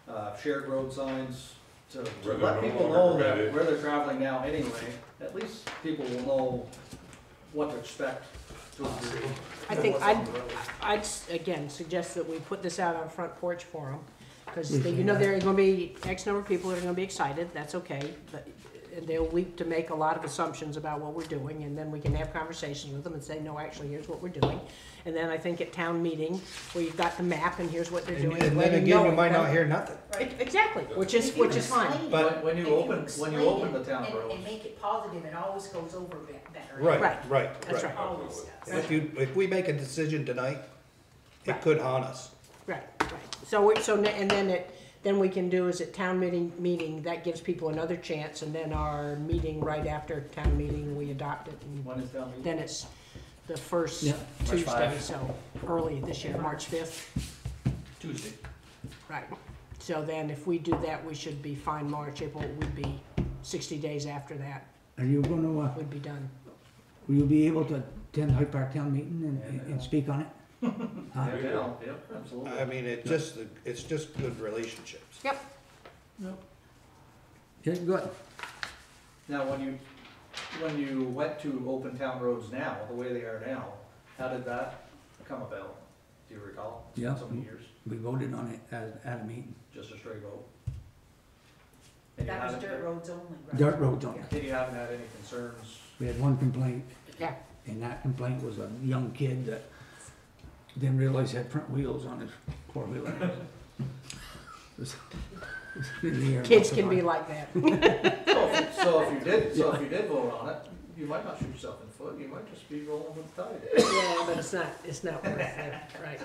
S1: Yeah.
S6: Shared road signs to
S11: Where
S6: let
S11: they're no
S6: people
S11: longer
S6: know that
S11: permitted.
S6: where they're traveling now anyway, at least people will know what to expect to a degree.
S1: I think
S6: What's on the road.
S1: I'd again suggest that we put this out on Front Porch Forum, because there are gonna be X number of people that are gonna be excited, that's okay, but and they'll leap to make a lot of assumptions about what we're doing, and then we can have conversations with them and say, no, actually, here's what we're doing. And then I think at town meeting, where you've got the map and here's what they're doing.
S12: And
S1: let
S12: then
S1: them
S12: again,
S1: know
S12: you might
S1: it.
S12: not hear nothing.
S1: Exactly, which is fine.
S12: But-
S6: When you open the town
S10: And
S6: roads,
S10: make it positive, it always goes over better.
S12: Right.
S1: That's right.
S10: Always does.
S12: If we make a decision tonight, it could haunt us.
S1: Right. And then we can do is at town meeting, that gives people another chance, and then our meeting right after town meeting, we adopt it. And
S6: when is town meeting?
S1: then it's the first
S4: Yeah.
S1: Tuesday,
S2: 5.
S1: so early this year, March 5th.
S2: Tuesday.
S1: Right. So then if we do that, we should be fine. March, April would be 60 days after that,
S4: Are you gonna,
S1: would be done.
S4: will you be able to attend Hyde Park Town meeting and speak on it?
S6: Yeah, absolutely.
S12: I mean, it's just good relationships.
S1: Yep.
S4: Yeah, good.
S6: Now, when you went to open town roads now, the way they are now, how did that come about? Do you recall?
S4: Yeah.
S6: So many years,
S4: We voted on it at a meeting.
S6: just a straight vote? And you
S10: That was
S6: haven't-
S10: dirt roads only, right?
S4: Dirt roads on
S10: Yeah.
S4: it.
S6: And you haven't had any concerns?
S4: We had one complaint,
S1: Yeah.
S4: and that complaint was a young kid that didn't realize he had front wheels on his four-wheeler. It was in the air.
S1: Kids can be like that.
S6: So if you did vote on it, you might not shoot yourself in the foot, you might just be rolling with the tide.
S1: Yeah, but it's not worth it, right?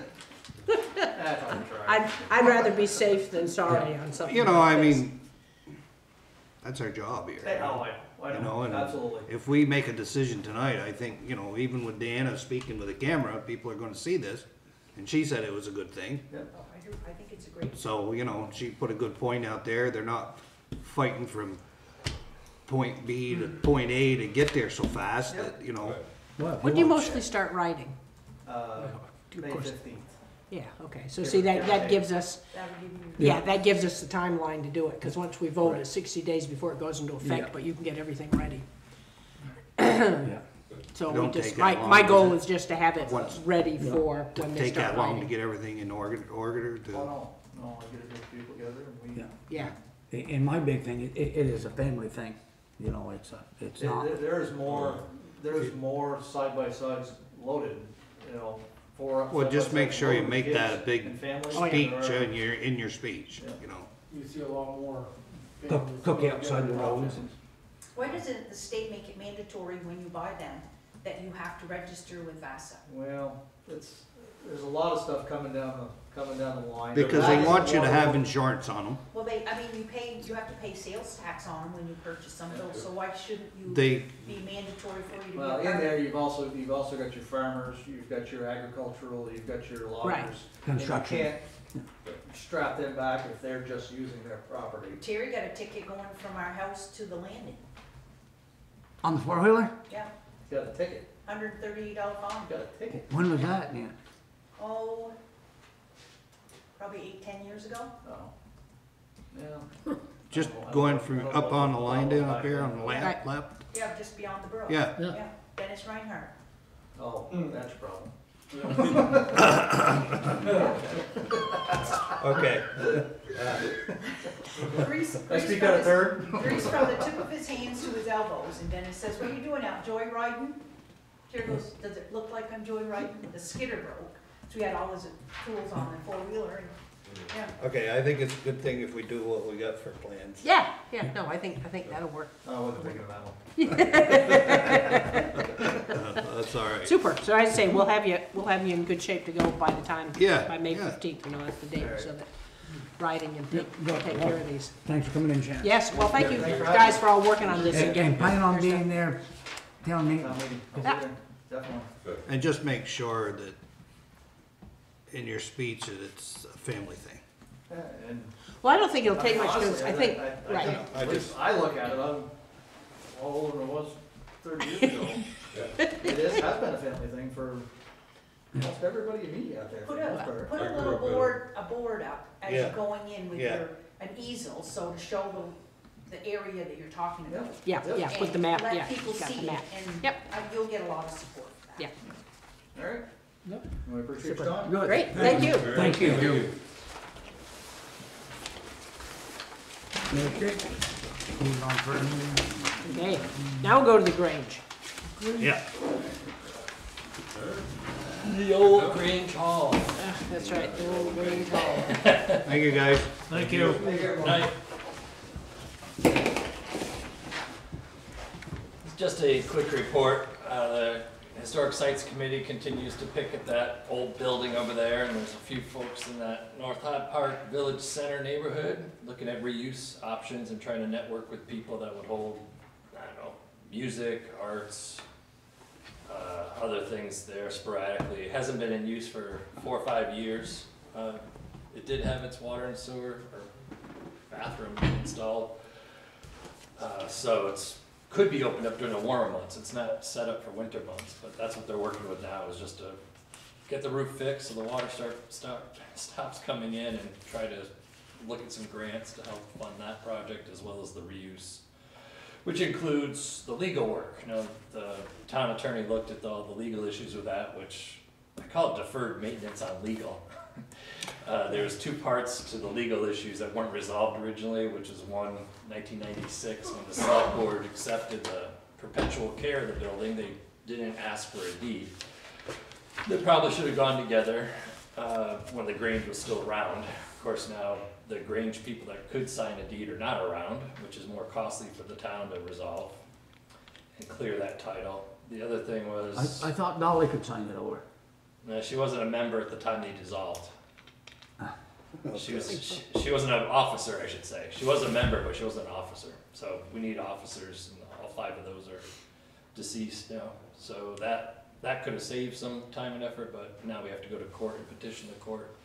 S6: That's how we try.
S1: I'd rather be safe than sorry on something.
S12: I
S1: like this.
S12: mean, that's our job here.
S6: I know,
S12: And
S6: absolutely.
S12: if we make a decision tonight, I think, even with Deanna speaking with the camera, people are gonna see this. And she said it was a good thing.
S6: Yeah.
S10: Oh, I think it's a great.
S12: So, she put a good point out there. They're not fighting from point B to point A to get there so fast that,
S4: Well,
S1: When do you mostly start writing?
S6: May 15th.
S1: Yeah, okay, so see, that gives us,
S10: That would give you.
S1: that gives us the timeline to do it, because once we vote, it's 60 days before it goes into
S4: Yeah.
S1: effect, but you can get everything ready.
S4: Yeah.
S1: So
S12: Don't
S1: we just,
S12: take that long,
S1: my goal
S12: does
S1: is just to have it
S12: Once-
S1: ready for when they
S12: take
S1: start
S12: that long to
S1: writing.
S12: get everything in order to.
S6: Oh, no, I get a group of people together and we.
S4: Yeah.
S1: Yeah,
S4: And my big thing, it is a family thing, it's not.
S6: There's more side-by-sides loaded, for.
S12: Well, just make sure you
S6: loaded
S12: make
S6: kids
S12: that a big
S6: and families
S12: speech
S6: that are-
S12: in your speech,
S6: Yeah.
S7: You see a lot more.
S4: Cook outside the roads.
S10: Why doesn't the state make it mandatory when you buy them that you have to register with VASA?
S6: Well, there's a lot of stuff coming down the line.
S12: Because they want you to have insurance on them.
S10: Well, you have to pay sales tax on them when you purchase some of those, so why shouldn't you
S12: They,
S10: be mandatory for you to be a
S6: Well,
S10: part
S6: in
S10: of
S6: there,
S10: it?
S6: you've also got your farmers, you've got your agricultural, you've got your loggers. And you
S4: Construction.
S6: can't strap them back if they're just using their property.
S10: Terry got a ticket going from our house to the landing.
S4: On the four-wheeler?
S10: Yeah,
S6: You got a ticket,
S10: $138 fine.
S6: you got a ticket.
S4: When was that, yeah?
S10: Oh, probably 8-10 years ago.
S6: Oh. Yeah.
S12: just going from up on the line down up here on the
S1: Right.
S12: left.
S10: Yeah, just beyond the borough.
S12: Yeah.
S10: Yeah, Dennis Reinhardt.
S6: Oh, that's your problem.
S12: Okay.
S6: I speak out of third?
S10: Grease from the tip of his hands to his elbows, and Dennis says, what are you doing out, joyriding? Jerry goes, does it look like I'm joyriding? The skidder broke, so we had all his tools on the four-wheeler, and, yeah.
S12: Okay, I think it's a good thing if we do what we got for plans.
S1: Yeah, no, I think that'll work.
S5: I wasn't thinking of that one.
S12: That's all right.
S1: Super, so I'd say we'll have you in good shape to go by the time,
S12: Yeah,
S1: by May
S12: yeah.
S1: 15th, that's the date,
S5: Alright.
S1: so that riding and take
S4: Go-
S1: care of these.
S4: Thanks for coming in, Shannon.
S1: Yes, well, thank you
S6: Thank you for
S1: guys for all working on this
S4: And
S1: again.
S4: plan on being there, town meeting.
S6: Town meeting, I'll be
S1: Yeah.
S6: there, definitely.
S12: And just make sure that in your speech that it's a family thing.
S6: Yeah, and
S1: Well, I don't think it'll take much, because
S6: honestly,
S1: I think,
S6: I
S1: right,
S6: think, at least I look at it, I'm all older than I was 30 years ago. Has been a family thing for almost everybody you meet out there. for
S10: Put
S6: the most part.
S10: a little board up as
S12: Yeah.
S10: you're going in with
S12: Yeah.
S10: an easel, so to show the area that you're talking about.
S1: yeah, put the map,
S10: And
S1: yeah.
S10: let people
S1: got the
S10: see it,
S1: map.
S10: and
S1: Yep.
S10: you'll get a lot of support for that.
S1: Yeah.
S6: All right.
S1: Yep.
S6: We appreciate
S1: Super.
S6: your time.
S4: Good.
S1: Great, thank you.
S4: Thank you. Okay. Moving on further.
S1: Okay, now we'll go to the Grange.
S12: Yeah.
S2: The old Grange Hall.
S1: That's right, the old Grange Hall.
S12: Thank you, guys.
S4: Thank you.
S2: Night. Just a quick report. The Historic Sites Committee continues to pick at that old building over there, and there's a few folks in that North Hyde Park Village Center neighborhood looking at reuse options and trying to network with people that would hold, I don't know, music, arts, other things there sporadically. It hasn't been in use for 4 or 5 years. It did have its water and sewer or bathroom installed, so it's could be opened up during the warmer months. It's not set up for winter months, but that's what they're working with now, is just to get the roof fixed so the water stops coming in, and try to look at some grants to help fund that project as well as the reuse, which includes the legal work. You know, the town attorney looked at all the legal issues with that, which I call it deferred maintenance on legal. There's 2 parts to the legal issues that weren't resolved originally, which is one, 1996, when the select board accepted the perpetual care of the building. They didn't ask for a deed. They probably should have gone together when the Grange was still around. Of course, now the Grange people that could sign a deed are not around, which is more costly for the town to resolve and clear that title. The other thing was,
S4: I thought Dolly could sign it over.
S2: she wasn't a member at the time they dissolved. She wasn't an officer, I should say. She was a member, but she wasn't an officer. So we need officers, and all 5 of those are deceased now. So that could have saved some time and effort, but now we have to go to court and petition the court,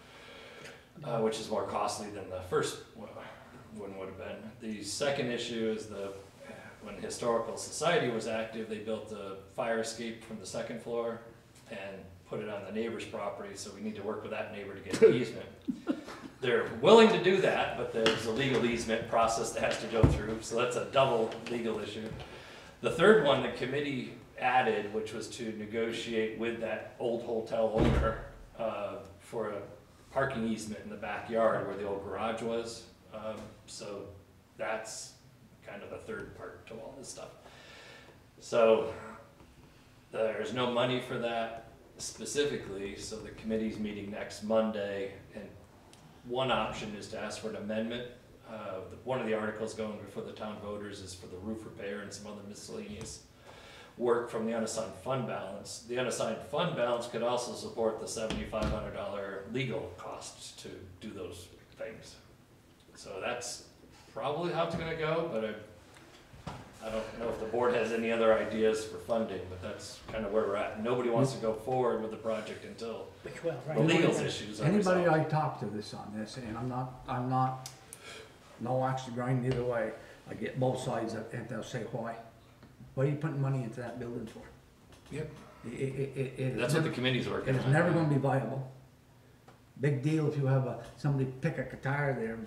S2: which is more costly than the first one would have been. The second issue is when Historical Society was active, they built a fire escape from the 2nd floor and put it on the neighbor's property, so we need to work with that neighbor to get an easement. They're willing to do that, but there's a legal easement process that has to go through, so that's a double legal issue. The third one the committee added, which was to negotiate with that old hotel owner for a parking easement in the backyard where the old garage was. So that's kind of the third part to all this stuff. So there's no money for that specifically, so the committee's meeting next Monday, and one option is to ask for an amendment. One of the articles going before the town voters is for the roof repair and some other miscellaneous work from the unassigned fund balance. The unassigned fund balance could also support the $7,500 legal costs to do those things. So that's probably how it's gonna go, but I don't know if the board has any other ideas for funding, but that's kind of where we're at. Nobody wants to go forward with the project until the legal issues are
S4: Anybody
S2: resolved.
S4: I talk to on this, and I'm not, no axe to grind either way. I get both sides, and they'll say, why? What are you putting money into that building for?
S2: Yep.
S4: It
S2: That's what the committee's working on.
S4: It's never gonna be viable. Big deal if you have somebody pick a guitar there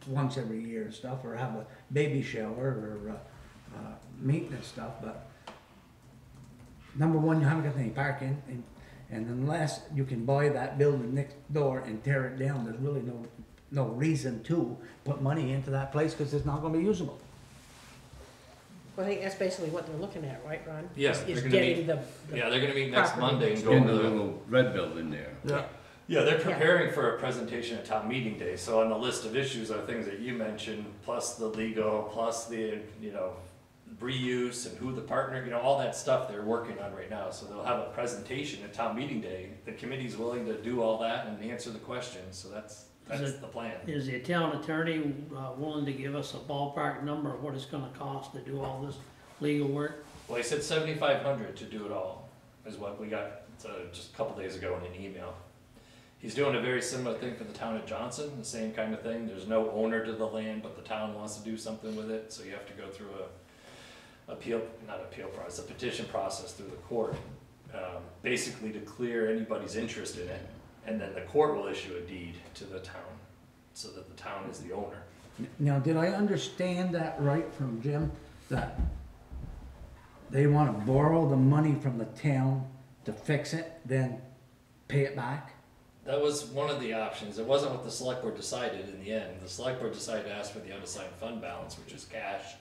S4: once every year and stuff, or have a baby shower, or maintenance stuff, but number one, you haven't got any parking, and unless you can buy that building next door and tear it down, there's really no no reason to put money into that place because it's not gonna be usable.
S1: Well, I think that's basically what they're looking at, right, Ron?
S2: Yeah,
S1: Is
S2: they're gonna
S1: getting
S2: meet-
S1: the
S2: Yeah, they're gonna meet next
S1: property.
S2: Monday and go
S3: In
S2: over
S3: the
S2: the.
S3: little red building there.
S2: Yeah, they're preparing for a presentation at town meeting day, so on the list of issues are things that you mentioned, plus the legal, plus the, you know, reuse and who the partner, you know, all that stuff they're working on right now, so they'll have a presentation at town meeting day. The committee's willing to do all that and answer the questions, so that's the plan.
S13: Is the town attorney willing to give us a ballpark number of what it's gonna cost to do all this legal work?
S2: Well, he said 7,500 to do it all, is what we got just a couple days ago in an email. He's doing a very similar thing for the town of Johnson, the same kind of thing. There's no owner to the land, but the town wants to do something with it, so you have to go through a petition process through the court, basically to clear anybody's interest in it, and then the court will issue a deed to the town, so that the town is the owner.
S4: Now, did I understand that right from Jim, that they want to borrow the money from the town to fix it, then pay it back?
S2: That was one of the options. It wasn't what the select board decided in the end. The select board decided to ask for the unassigned fund balance, which is cash.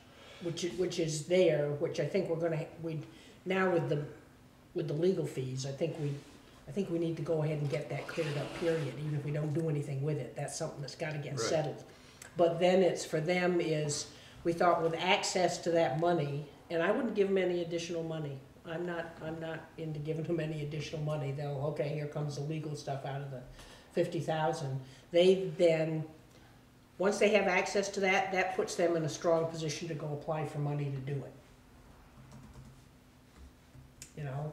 S1: which is there, which I think we're gonna, now with the legal fees, I think we need to go ahead and get that cleared up, period, even if we don't do anything with it. That's something that's gotta get
S2: Right.
S1: settled. But then it's, for them is, we thought with access to that money, and I wouldn't give them any additional money. I'm not into giving them any additional money. They'll, okay, here comes the legal stuff out of the 50,000. They then, once they have access to that, that puts them in a strong position to go apply for money to do it. You know,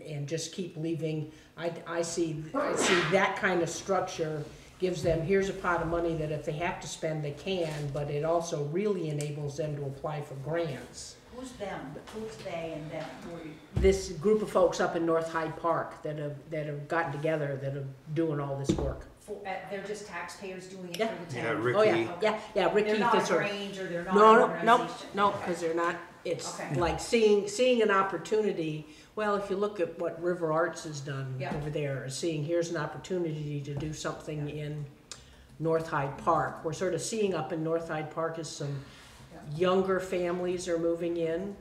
S1: and just keep leaving, I see that kind of structure gives them, here's a pot of money that if they have to spend, they can, but it also really enables them to apply for grants.
S10: Who's them? Who's they and them?
S1: This group of folks up in North Hyde Park that have gotten together, that are doing all this work.
S10: They're just taxpayers doing it
S1: Yeah.
S10: for the
S12: Yeah,
S10: town?
S12: Ricky.
S1: Oh, yeah, Ricky.
S10: They're not a
S1: Fisher.
S10: Grange or they're not
S1: No,
S10: an
S1: no,
S10: organization?
S1: no, because they're not, it's
S10: Okay.
S1: like seeing an opportunity. Well, if you look at what River Arts has done
S10: Yeah.
S1: over there, seeing here's an opportunity to do something in North Hyde Park. We're sort of seeing up in North Hyde Park as some younger families are moving in,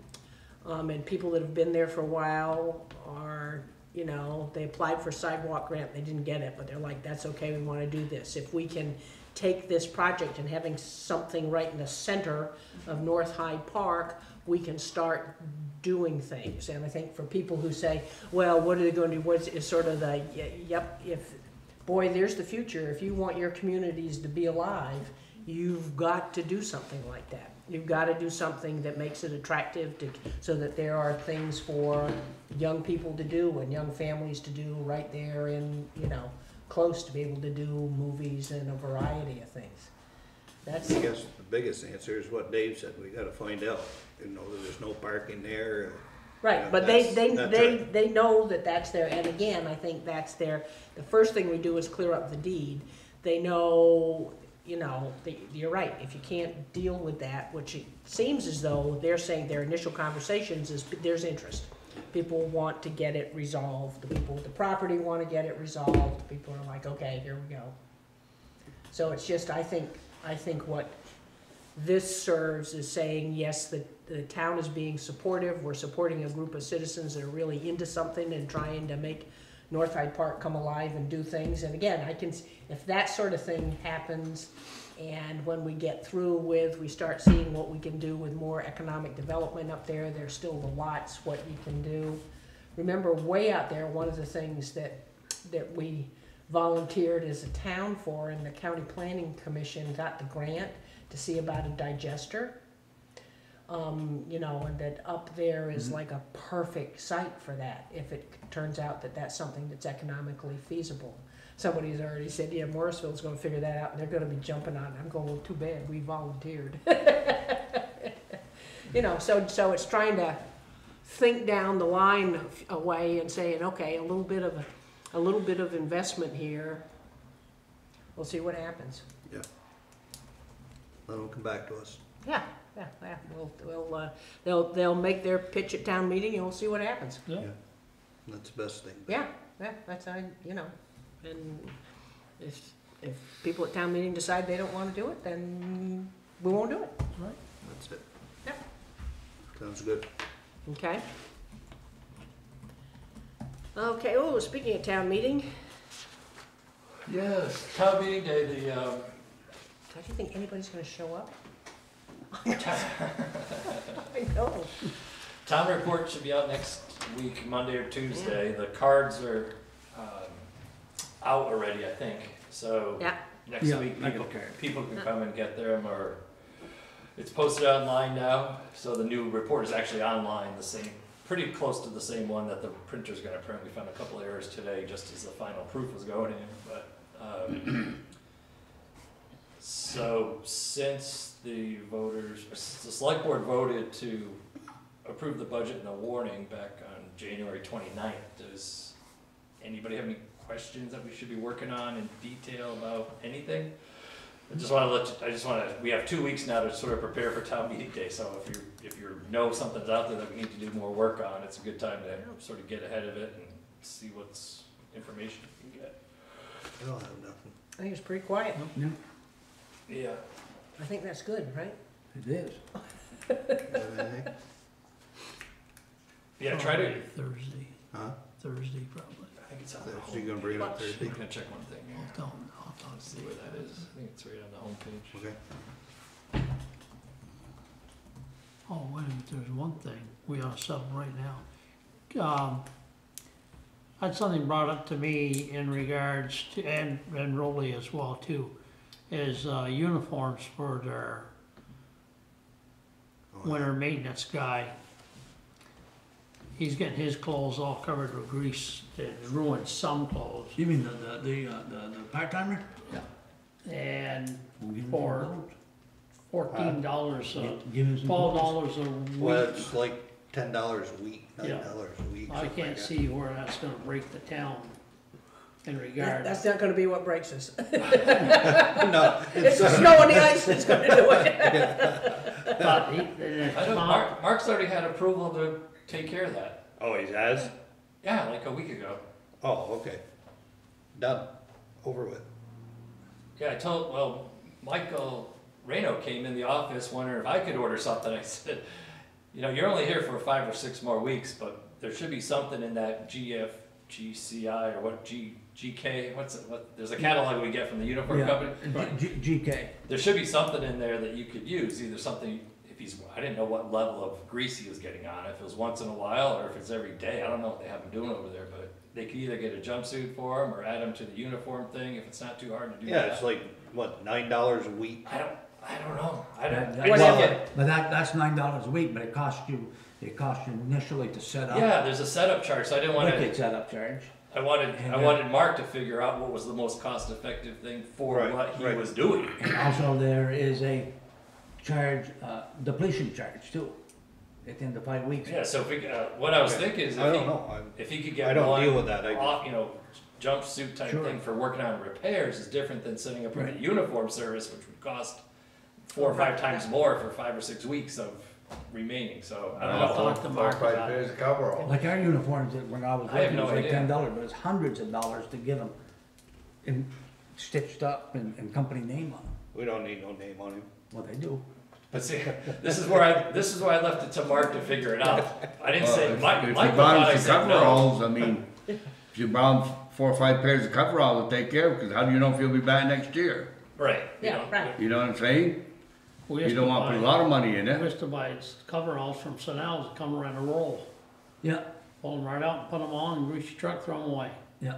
S1: and people that have been there for a while are, you know, they applied for a sidewalk grant, they didn't get it, but they're like, that's okay, we want to do this. If we can take this project and having something right in the center of North Hyde Park, we can start doing things. And I think for people who say, well, what are they going to do? What is sort of the, yep, boy, there's the future. If you want your communities to be alive, you've got to do something like that. You've got to do something that makes it attractive so that there are things for young people to do and young families to do right there in, you know, close, to be able to do movies and a variety of things. That's,
S12: I guess the biggest answer is what Dave said, we gotta find out, you know, that there's no parking there.
S1: right,
S12: Yeah,
S1: but
S12: that's right.
S1: they know that that's there, and again, I think that's their, the first thing we do is clear up the deed. They know, you know, you're right, if you can't deal with that, which it seems as though they're saying their initial conversations is there's interest. People want to get it resolved, the people with the property want to get it resolved, people are like, okay, here we go. So it's just, I think what this serves is saying, yes, the town is being supportive, we're supporting a group of citizens that are really into something and trying to make North Hyde Park come alive and do things. And again, if that sort of thing happens, and when we get through with, we start seeing what we can do with more economic development up there, there's still the lots, what you can do. Remember, way out there, one of the things that we volunteered as a town for, and the County Planning Commission got the grant to see about a digester. You know, and that up there is like a perfect site for that, if it turns out that that's something that's economically feasible. Somebody's already said, yeah, Morrisville's gonna figure that out, and they're gonna be jumping on it. I'm going, well, too bad, we volunteered. You know, so it's trying to think down the line away and saying, okay, a little bit of investment here. We'll see what happens.
S12: Yeah. Let them come back to us.
S1: Yeah. They'll make their pitch at town meeting, and we'll see what happens.
S12: Yeah. That's the best thing.
S1: Yeah, that's, you know, and if If people at town meeting decide they don't want to do it, then we won't do it.
S12: Right. That's it.
S1: Yep.
S12: Sounds good.
S1: Okay. Okay, oh, speaking of town meeting,
S2: Yes, town meeting day, the,
S1: don't you think anybody's gonna show up? I know.
S2: town report should be out next week, Monday or Tuesday. The cards are out already, I think. So
S1: Yeah.
S2: next
S4: Yeah,
S2: week,
S4: I got cards.
S2: people can come and get them, or it's posted online now. So the new report is actually online, the same, pretty close to the same one that the printer's gonna print. We found a couple errors today just as the final proof was going in, but so since the select board voted to approve the budget and the warning back on January 29th, does anybody have any questions that we should be working on in detail about anything? I just want to we have 2 weeks now to sort of prepare for town meeting day, so if you know something's out there that we need to do more work on, it's a good time to sort of get ahead of it and see what's information you can get.
S12: I don't have nothing.
S1: I think it's pretty quiet.
S4: Yeah,
S2: Yeah.
S1: I think that's good, right?
S4: it is.
S12: Anything?
S2: Yeah, try to,
S13: Thursday,
S12: Huh?
S13: Thursday probably.
S2: I think it's on the
S12: So you gonna bring it up Thursday?
S2: I'm gonna check one thing here.
S13: I'll talk to
S2: See where that is. I think it's right on the homepage.
S12: Okay.
S13: Oh, wait a minute, there's one thing, we ought to settle right now. I had something brought up to me in regards to, and Rolly as well too, is uniforms for their winter maintenance guy. He's getting his clothes all covered with grease, it ruined some clothes.
S4: You mean the part-timer?
S13: And
S4: We'll give him
S13: for
S4: some
S13: $14,
S4: Give him some
S13: $12 a week.
S12: Well, it's like $10 a week,
S13: Yeah.
S12: $9 a week.
S13: I
S12: something
S13: can't
S12: like that.
S13: see where that's gonna break the town in regard.
S1: That's not gonna be what breaks us.
S12: No,
S1: It's the snow and the ice that's gonna do it.
S13: But
S2: I know, Mark's already had approval to take care of that.
S12: Oh, he has?
S2: Yeah, like a week ago.
S12: Oh, okay. Done. Over with.
S2: Yeah, Michael Reno came in the office wondering if I could order something. I said, you're only here for 5 or 6 more weeks, but there should be something in that GCI or what, GK, there's a catalog we get from the uniform company.
S4: GK.
S2: There should be something in there that you could use, either something, I didn't know what level of grease he was getting on, if it was once in a while or if it's every day. I don't know what they have him doing over there, but they could either get a jumpsuit for him or add him to the uniform thing if it's not too hard to do that.
S12: Yeah, it's like, what, $9 a week?
S2: I don't know.
S4: But that's $9 a week, but it costs you initially to set up.
S2: Yeah, there's a setup charge, so I didn't want
S4: Wicked
S2: to,
S4: setup charge.
S2: I wanted Mark to figure out what was the most cost-effective thing for what he was doing.
S4: And also there is a charge, depletion charge too, at the end of 5 weeks.
S2: Yeah, so if we, what I was thinking is
S12: I don't know.
S2: if he could
S12: I
S2: get
S12: don't
S2: one
S12: deal with that.
S2: off, jumpsuit type
S4: Sure.
S2: thing for working on repairs is different than setting up a
S4: Right.
S2: uniform service, which would cost 4 or 5 times more for 5 or 6 weeks of remaining, so I don't
S13: I'll
S2: know.
S13: talk to Mark about it.
S3: Pairs of coveralls.
S4: Like our uniforms, when I was
S2: I have
S4: working, it
S2: no
S4: was like
S2: idea.
S4: $10, but it's hundreds of dollars to get them stitched up and company name on them.
S12: We don't need no name on him.
S4: Well, they do.
S2: But see, this is why I left it to Mark to figure it out. I didn't say,
S3: If
S2: Mike
S3: you
S2: thought
S3: buy
S2: I
S3: him some
S2: said no.
S3: coveralls, I mean, if you buy him 4 or 5 pairs of coveralls to take care of, because how do you know if you'll be back next year?
S2: Right.
S1: Yeah, right.
S3: You know what I'm saying?
S13: We
S3: You
S13: used
S3: don't
S13: to
S3: want to put a
S13: buy-
S3: lot of money in
S13: We
S3: it.
S13: used to buy coveralls from St. Al's that come around a roll.
S4: Yeah,
S13: Pull them right out and put them on and grease your truck, throw them away.
S4: yeah.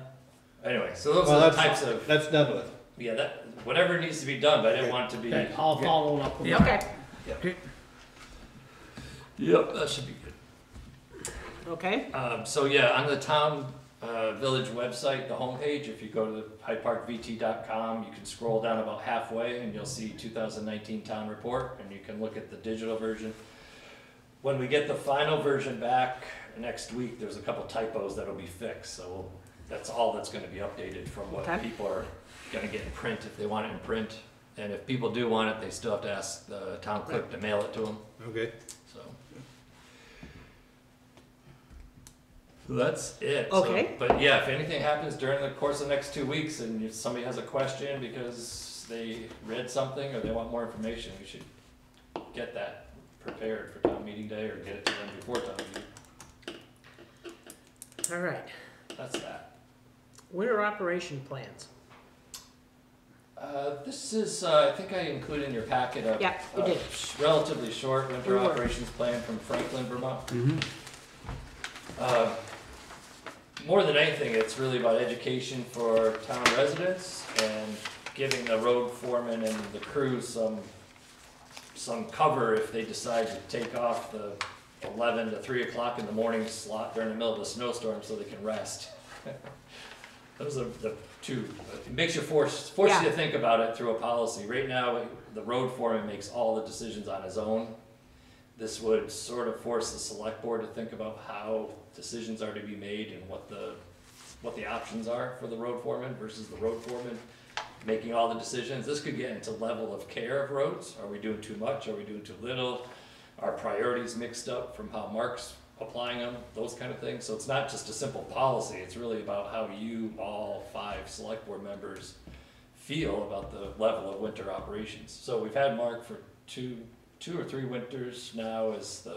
S2: Anyway, so those
S12: Well,
S2: are the types of,
S12: That's done with.
S2: whatever needs to be done, but I didn't want it to be.
S13: Okay, I'll follow up with
S1: Yeah,
S13: Mark.
S1: okay,
S2: Yep, that should be good.
S1: okay.
S2: So yeah, on the town village website, the homepage, if you go to hydeparkvt.com, you can scroll down about halfway and you'll see 2019 town report, and you can look at the digital version. When we get the final version back next week, there's a couple typos that'll be fixed, so that's all that's gonna be updated from what
S1: Okay.
S2: people are gonna get in print if they want it in print. And if people do want it, they still have to ask the town clerk to mail it to them,
S12: Okay.
S2: so. So that's it.
S1: Okay.
S2: So, but yeah, if anything happens during the course of the next 2 weeks and if somebody has a question because they read something or they want more information, we should get that prepared for town meeting day or get it to them before town meeting.
S1: All right.
S2: That's that.
S1: Winter operation plans.
S2: This is, I think I included in your packet a,
S1: Yeah, you did.
S2: relatively short winter
S1: You were.
S2: operations plan from Franklin, Vermont.
S4: Mhm.
S2: More than anything, it's really about education for town residents and giving the road foreman and the crew some cover if they decide to take off the 11 to 3 o'clock in the morning slot during the middle of a snowstorm so they can rest. Those are the two. It makes you force you to think about it through a policy. Right now, the road foreman makes all the decisions on his own. This would sort of force the select board to think about how decisions are to be made and what the options are for the road foreman versus the road foreman making all the decisions. This could get into level of care of roads. Are we doing too much? Are we doing too little? Are priorities mixed up from how Mark's applying them? Those kind of things. So it's not just a simple policy. It's really about how you, all 5 select board members, feel about the level of winter operations. So we've had Mark for two or three winters now as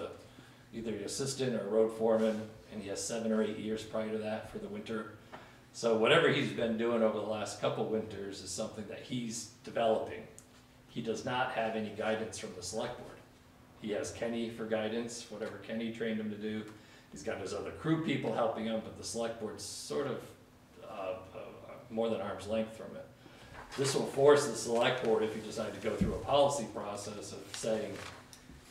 S2: either the assistant or road foreman, and he has 7 or 8 years prior to that for the winter. So whatever he's been doing over the last couple winters is something that he's developing. He does not have any guidance from the select board. He has Kenny for guidance, whatever Kenny trained him to do. He's got his other crew people helping him, but the select board's sort of more than arm's length from it. This will force the select board, if you decide to go through a policy process of saying,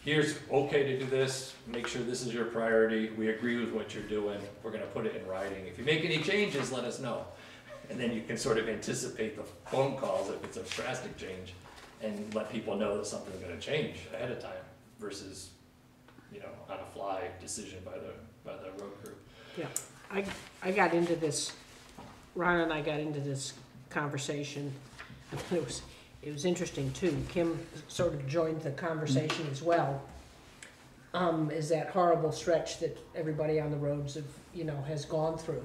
S2: here's okay to do this, make sure this is your priority, we agree with what you're doing, we're gonna put it in writing. If you make any changes, let us know. And then you can sort of anticipate the phone calls if it's a drastic change and let people know that something's gonna change ahead of time versus, on a fly decision by the road crew.
S1: Yeah, I got into this, Ron and I got into this conversation. It was interesting too. Kim sort of joined the conversation as well. Is that horrible stretch that everybody on the roads has gone through.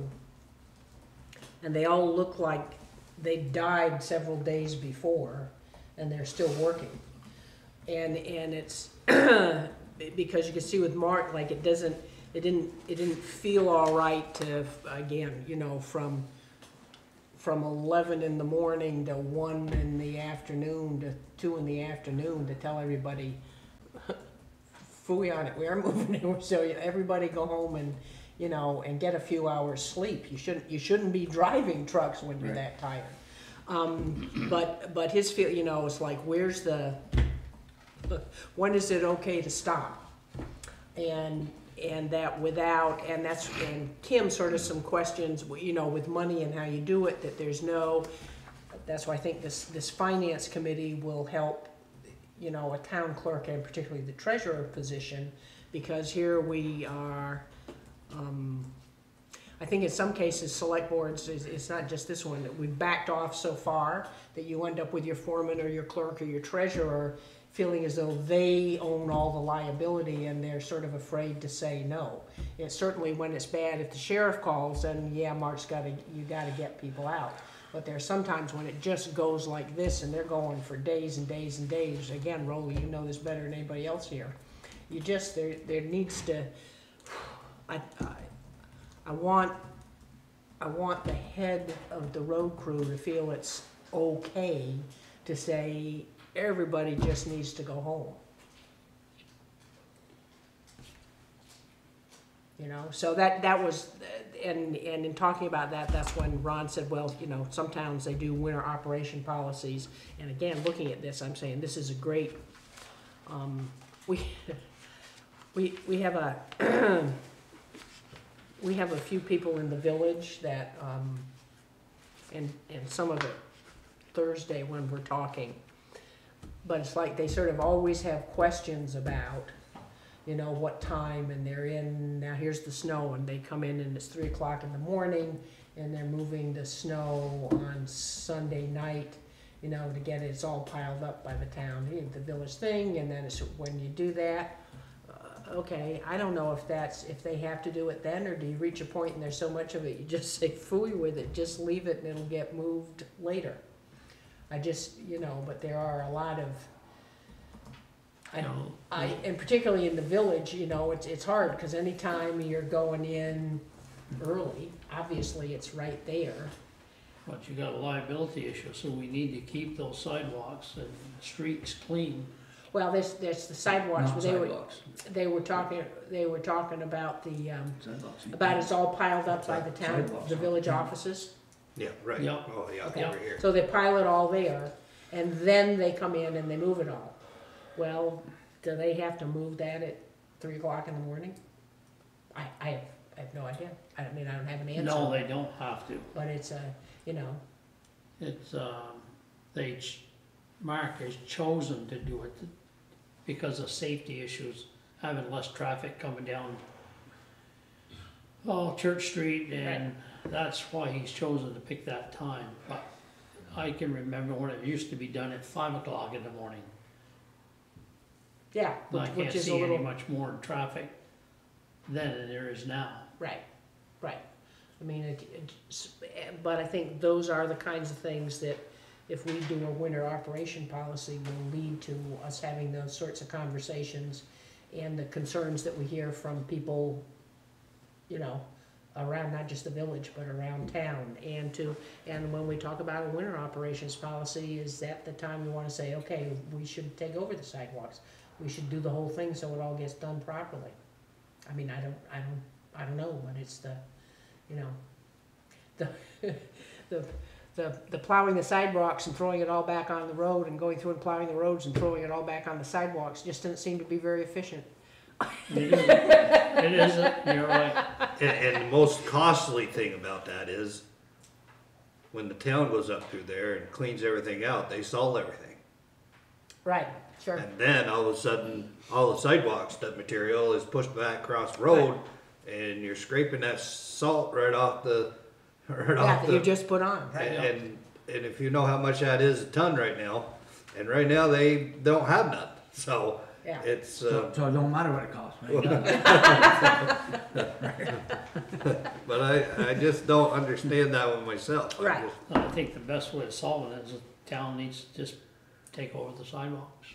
S1: And they all look like they died several days before and they're still working. And it's because you can see with Mark, like it didn't feel all right to, again, from 11 in the morning to 1 in the afternoon to 2 in the afternoon to tell everybody, phooey on it, we are moving. So everybody go home and, and get a few hours sleep. You shouldn't be driving trucks when you're that tired. But his feel, it's like, where's when is it okay to stop? And Kim sort of some questions, with money and how you do it, that's why I think this finance committee will help, a town clerk and particularly the treasurer position, because here we are, I think in some cases, select boards, it's not just this one, that we've backed off so far that you end up with your foreman or your clerk or your treasurer feeling as though they own all the liability and they're sort of afraid to say no. It's certainly when it's bad, if the sheriff calls, then yeah, Mark's you gotta get people out. But there's sometimes when it just goes like this and they're going for days and days and days. Again, Rolly, you know this better than anybody else here. There needs to, I want the head of the road crew to feel it's okay to say, everybody just needs to go home. So that was, and in talking about that, that's when Ron said, well, some towns they do winter operation policies. And again, looking at this, I'm saying this is a great, we have a, we have a few people in the village that, and some of it Thursday when we're talking, but it's like they sort of always have questions about, what time, and they're in, now here's the snow, and they come in and it's 3 o'clock in the morning, and they're moving the snow on Sunday night, to get it's all piled up by the town, the village thing, and then it's when you do that, okay, I don't know if they have to do it then, or do you reach a point and there's so much of it, you just say phooey with it, just leave it and it'll get moved later. I just, but there are a lot of, and particularly in the village, it's hard, because anytime you're going in early, obviously it's right there.
S13: But you got a liability issue, so we need to keep those sidewalks and streets clean.
S1: Well, there's the sidewalks,
S4: Not
S1: but
S4: sidewalks.
S1: they were talking about the,
S4: Sidewalks.
S1: about it's all piled up by the town,
S4: Sidewalks.
S1: the village offices.
S12: Yeah, right.
S13: Yeah.
S12: Oh, yeah,
S1: Okay,
S12: over here.
S1: so they pile it all there, and then they come in and they move it all. Well, do they have to move that at 3 o'clock in the morning? I have no idea. I don't have an answer.
S13: No, they don't have to.
S1: But it's
S13: It's, Mark has chosen to do it because of safety issues, having less traffic coming down Church Street, and that's why he's chosen to pick that time. But I can remember when it used to be done at 5 o'clock in the morning.
S1: yeah,
S13: I can't
S1: which is a
S13: see any
S1: little,
S13: much more traffic then than there is now.
S1: right. I mean, but I think those are the kinds of things that if we do a winter operation policy will lead to us having those sorts of conversations and the concerns that we hear from people, around not just the village, but around town. And when we talk about a winter operations policy, is that the time we want to say, okay, we should take over the sidewalks. We should do the whole thing so it all gets done properly. I mean, I don't know, but it's the the plowing the sidewalks and throwing it all back on the road and going through and plowing the roads and throwing it all back on the sidewalks just doesn't seem to be very efficient.
S13: It isn't, you're right.
S12: And the most costly thing about that is when the town goes up through there and cleans everything out, they salt everything.
S1: Right, sure.
S12: And then all of a sudden, all the sidewalks, that material is pushed back across the road, and you're scraping that salt right off the,
S1: That you just put on.
S12: and if you know how much that is a ton right now, and right now they don't have none, so
S1: Yeah.
S12: it's.
S4: So it don't matter what it costs, right?
S12: But I just don't understand that one myself.
S1: Right.
S13: I think the best way of solving it is the town needs to just take over the sidewalks.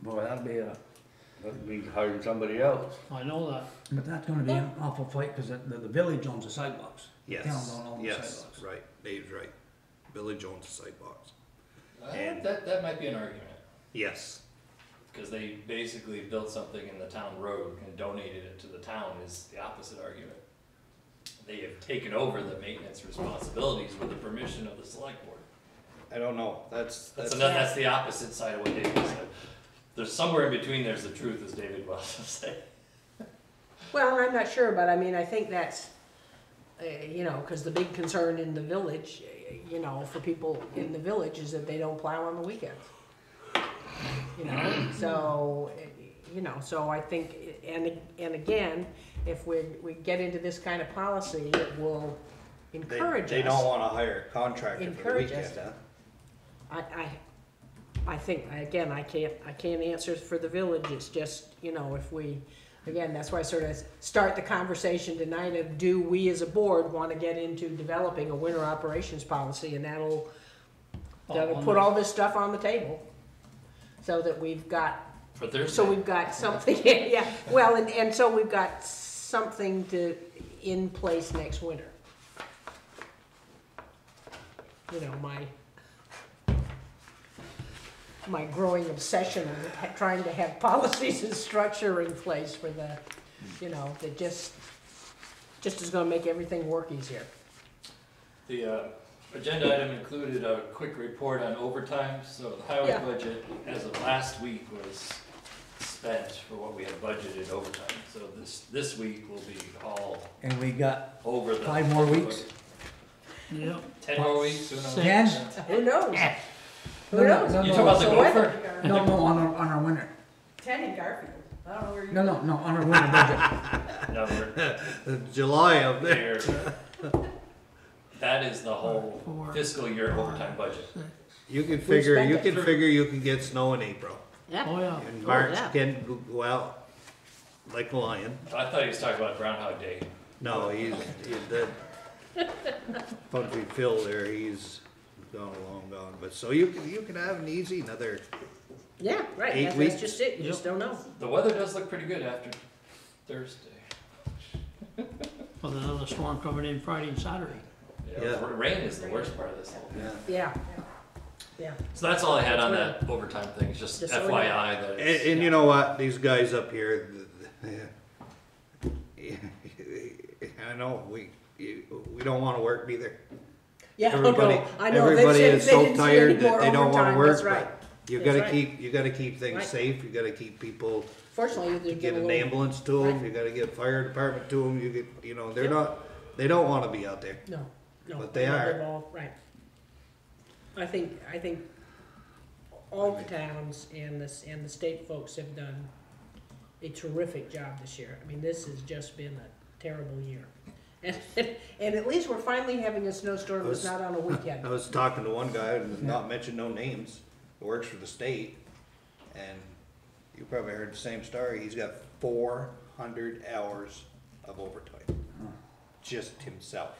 S4: Boy,
S3: That'd be hiring somebody else.
S13: I know that.
S4: but that's gonna be an awful fight, because the village owns the sidewalks. The town
S12: Yes,
S4: don't own the
S12: yes,
S4: sidewalks.
S12: right, Dave's right. Village owns the sidewalks.
S2: And that might be an argument,
S12: Yes,
S2: because they basically built something in the town road and donated it to the town is the opposite argument. They have taken over the maintenance responsibilities with the permission of the select board.
S12: I don't know,
S2: That's the opposite side of what David said. There's somewhere in between there's the truth, as David will say.
S1: Well, I'm not sure, but I mean, I think that's, because the big concern in the village, for people in the village is that they don't plow on the weekends. So, so I think, and again, if we get into this kind of policy, it will encourage us.
S12: They don't wanna hire a contractor for the
S1: Encourage us.
S12: weekend, huh?
S1: I think, again, I can't answer for the village, it's just, if we, again, that's why I sort of start the conversation tonight of, do we as a board want to get into developing a winter operations policy, and that'll put all this stuff on the table, so that we've got,
S2: For Thursday.
S1: so we've got something, yeah, well, and so we've got something in place next winter. My growing obsession of trying to have policies and structure in place for the, that just is gonna make everything work easier.
S2: The agenda item included a quick report on overtime, so the highway
S1: Yeah.
S2: budget as of last week was spent for what we had budgeted overtime. So this week will be all
S4: And we got
S2: over the.
S4: 5 more weeks?
S13: Yep.
S2: 10 more weeks, who knows?
S4: 10?
S1: Who knows? Who
S4: No,
S1: knows?
S4: no,
S2: You
S4: no,
S2: talking about the
S1: So
S2: gopher?
S4: No, on our winter.
S10: 10 in Garfield. I don't know where you.
S4: No, on our winter budget.
S2: No, we're
S12: July up there.
S2: there. That is the whole fiscal year overtime budget.
S12: You can
S1: spent
S12: figure,
S1: it.
S12: you can get snow in April.
S1: Yeah.
S13: Oh, yeah.
S12: And
S1: Oh,
S12: March
S1: yeah.
S12: can go out. like a lion.
S2: I thought he was talking about Groundhog Day.
S12: No, he's dead. Country Phil there, he's gone long gone. But so you can have an easy another.
S1: Yeah, right,
S12: 8
S1: that's
S12: weeks.
S1: just it, you just don't know.
S2: The weather does look pretty good after Thursday.
S13: With another storm coming in Friday and Saturday.
S12: Yeah.
S2: Rain is the worst part of this whole thing.
S12: Yeah.
S1: Yeah.
S2: So that's all I had on that overtime thing, it's just
S1: Just so we
S2: FYI
S1: know.
S2: that it's.
S12: And you know what? These guys up here, I know we don't want to work either.
S1: Yeah,
S12: Everybody,
S1: I know.
S12: everybody
S1: They
S12: is
S1: said
S12: so
S1: they didn't see
S12: tired
S1: any more
S12: that they don't want to
S1: overtime.
S12: work.
S1: That's right.
S12: But you
S1: That's
S12: gotta
S1: right.
S12: you gotta keep things
S1: Right.
S12: safe. You gotta keep people.
S1: Fortunately, they're
S12: Get
S1: getting a
S12: an
S1: little.
S12: ambulance to them.
S1: Right.
S12: You gotta get fire department to them. They're
S1: Yep.
S12: not. They don't want to be out there.
S1: No, no.
S12: But they
S1: no,
S12: are.
S1: they've all- Right. I think all the towns and the state folks have done a terrific job this year. I mean, this has just been a terrible year. And at least we're finally having a snowstorm that's not on a weekend.
S12: I was talking to one guy, and not mention no names, who works for the state, and you probably heard the same story. He's got 400 hours of overtime, just himself.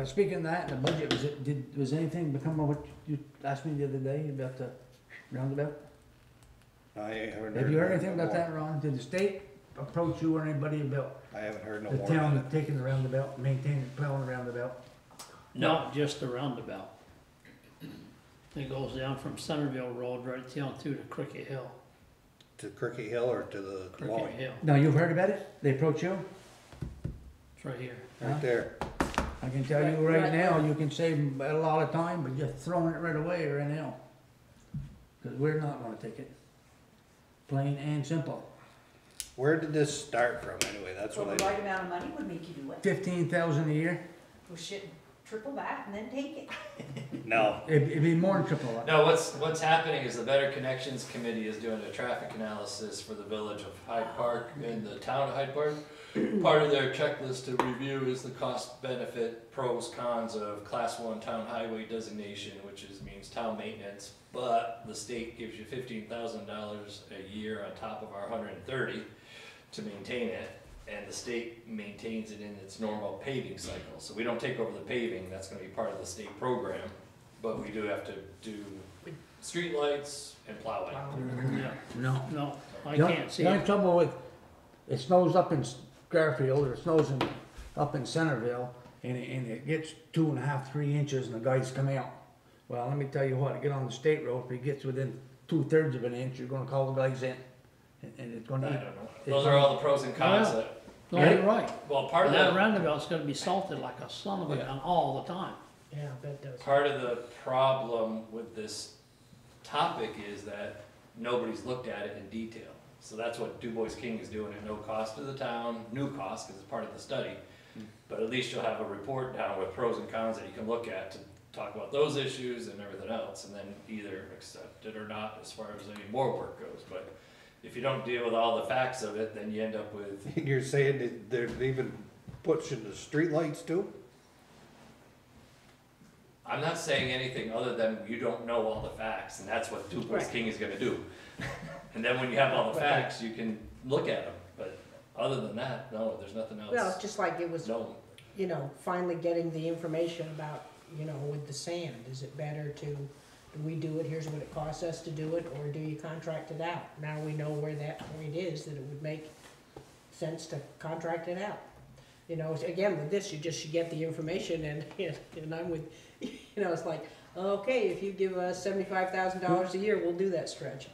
S4: Speaking of that, the budget, was anything become of what you asked me the other day about the roundabout?
S12: I ain't heard.
S4: Have you heard anything about that, Ron? Did the state approach you or anybody about
S12: I haven't heard no
S4: the
S12: more.
S4: town
S12: about it.
S4: taking the roundabout, maintaining, plowing the roundabout?
S13: Not just the roundabout. It goes down from Centerville Road right down through to Cricket Hill.
S12: To Cricket Hill or to the
S13: Cricket
S12: wall?
S13: Hill,
S4: Now, you've heard about it? They approach you?
S13: it's right here.
S12: Right there.
S4: I can tell you right now, you can save a lot of time, but just throwing it right away right now. Because we're not gonna take it. Plain and simple.
S12: Where did this start from anyway? That's
S10: Well,
S12: what
S10: the
S12: I.
S10: right amount of money would make you do it.
S4: 15,000 a year?
S10: Well, shit, triple that and then take it.
S12: No.
S4: It'd be more than triple that.
S2: No, what's happening is the Better Connections Committee is doing a traffic analysis for the village of Hyde Park and the town of Hyde Park. Part of their checklist to review is the cost benefit, pros, cons of class 1 town highway designation, which means town maintenance, but the state gives you $15,000 a year on top of our 130 to maintain it, and the state maintains it in its normal paving cycle. So we don't take over the paving, that's gonna be part of the state program, but we do have to do streetlights and plowing.
S13: Yeah,
S4: No.
S13: no, I
S4: The
S13: can't see
S4: The only
S13: it.
S4: trouble with, it snows up in Garfield, or it snows up in Centerville, and it gets 2.5, 3 inches, and the guys come out. Well, let me tell you what, get on the state road, if it gets within 2/3 of an inch, you're gonna call the guys in. And it's gonna
S2: I
S4: eat.
S2: don't know. Those are all the pros and cons
S13: Yeah.
S2: that,
S13: No, you're right.
S2: well, part of
S13: That
S2: the,
S13: roundabout's gonna be salted like a son of a gun all the time.
S1: Yeah, that does.
S2: part of the problem with this topic is that nobody's looked at it in detail. So that's what Du Bois King is doing at no cost to the town, new cost, because it's part of the study. But at least you'll have a report down with pros and cons that you can look at to talk about those issues and everything else, and then either accept it or not as far as any more work goes. But if you don't deal with all the facts of it, then you end up with,
S12: You're saying that they're even pushing the streetlights too?
S2: I'm not saying anything other than you don't know all the facts, and that's what Du Bois
S1: Right.
S2: King is gonna do. And then when you have all the
S1: Right.
S2: facts, you can look at them, but other than that, no, there's nothing else.
S1: Well, it's just like it was,
S2: No,
S1: finally getting the information about, with the sand. Is it better do we do it, here's what it costs us to do it, or do you contract it out? Now we know where that point is, that it would make sense to contract it out. Again, with this, you get the information and I'm with, it's like, okay, if you give us $75,000 a year, we'll do that stretch.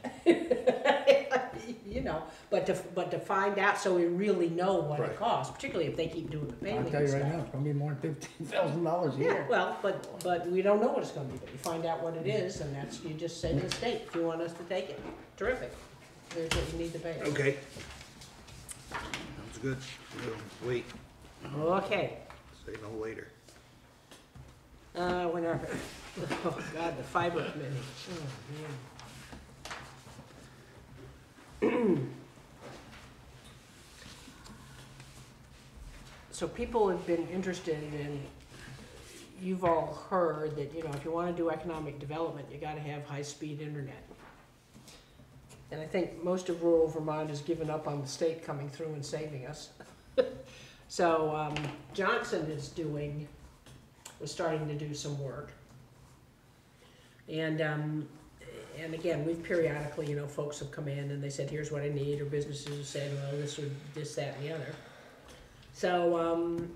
S1: But to find out, so we really know what it
S12: Right.
S1: costs, particularly if they keep doing the paving
S4: I'll
S1: and
S4: tell you
S1: stuff.
S4: right now, it's gonna be more than $15,000 a
S1: Yeah,
S4: year.
S1: well, but we don't know what it's gonna be, but you find out what it is, and that's, you just say to the state, if you want us to take it, terrific. Here's what you need to pay us.
S12: Okay. Sounds good. We'll wait,
S1: Okay,
S12: say no later.
S1: when our, oh God, the fiber committee. Oh, man. So people have been interested in, you've all heard that, if you wanna do economic development, you gotta have high-speed internet. And I think most of rural Vermont has given up on the state coming through and saving us. So Johnson was starting to do some work. And again, we've periodically, you know, folks have come in and they said, here's what I need, or businesses have said, well, this or this, that, and the other. So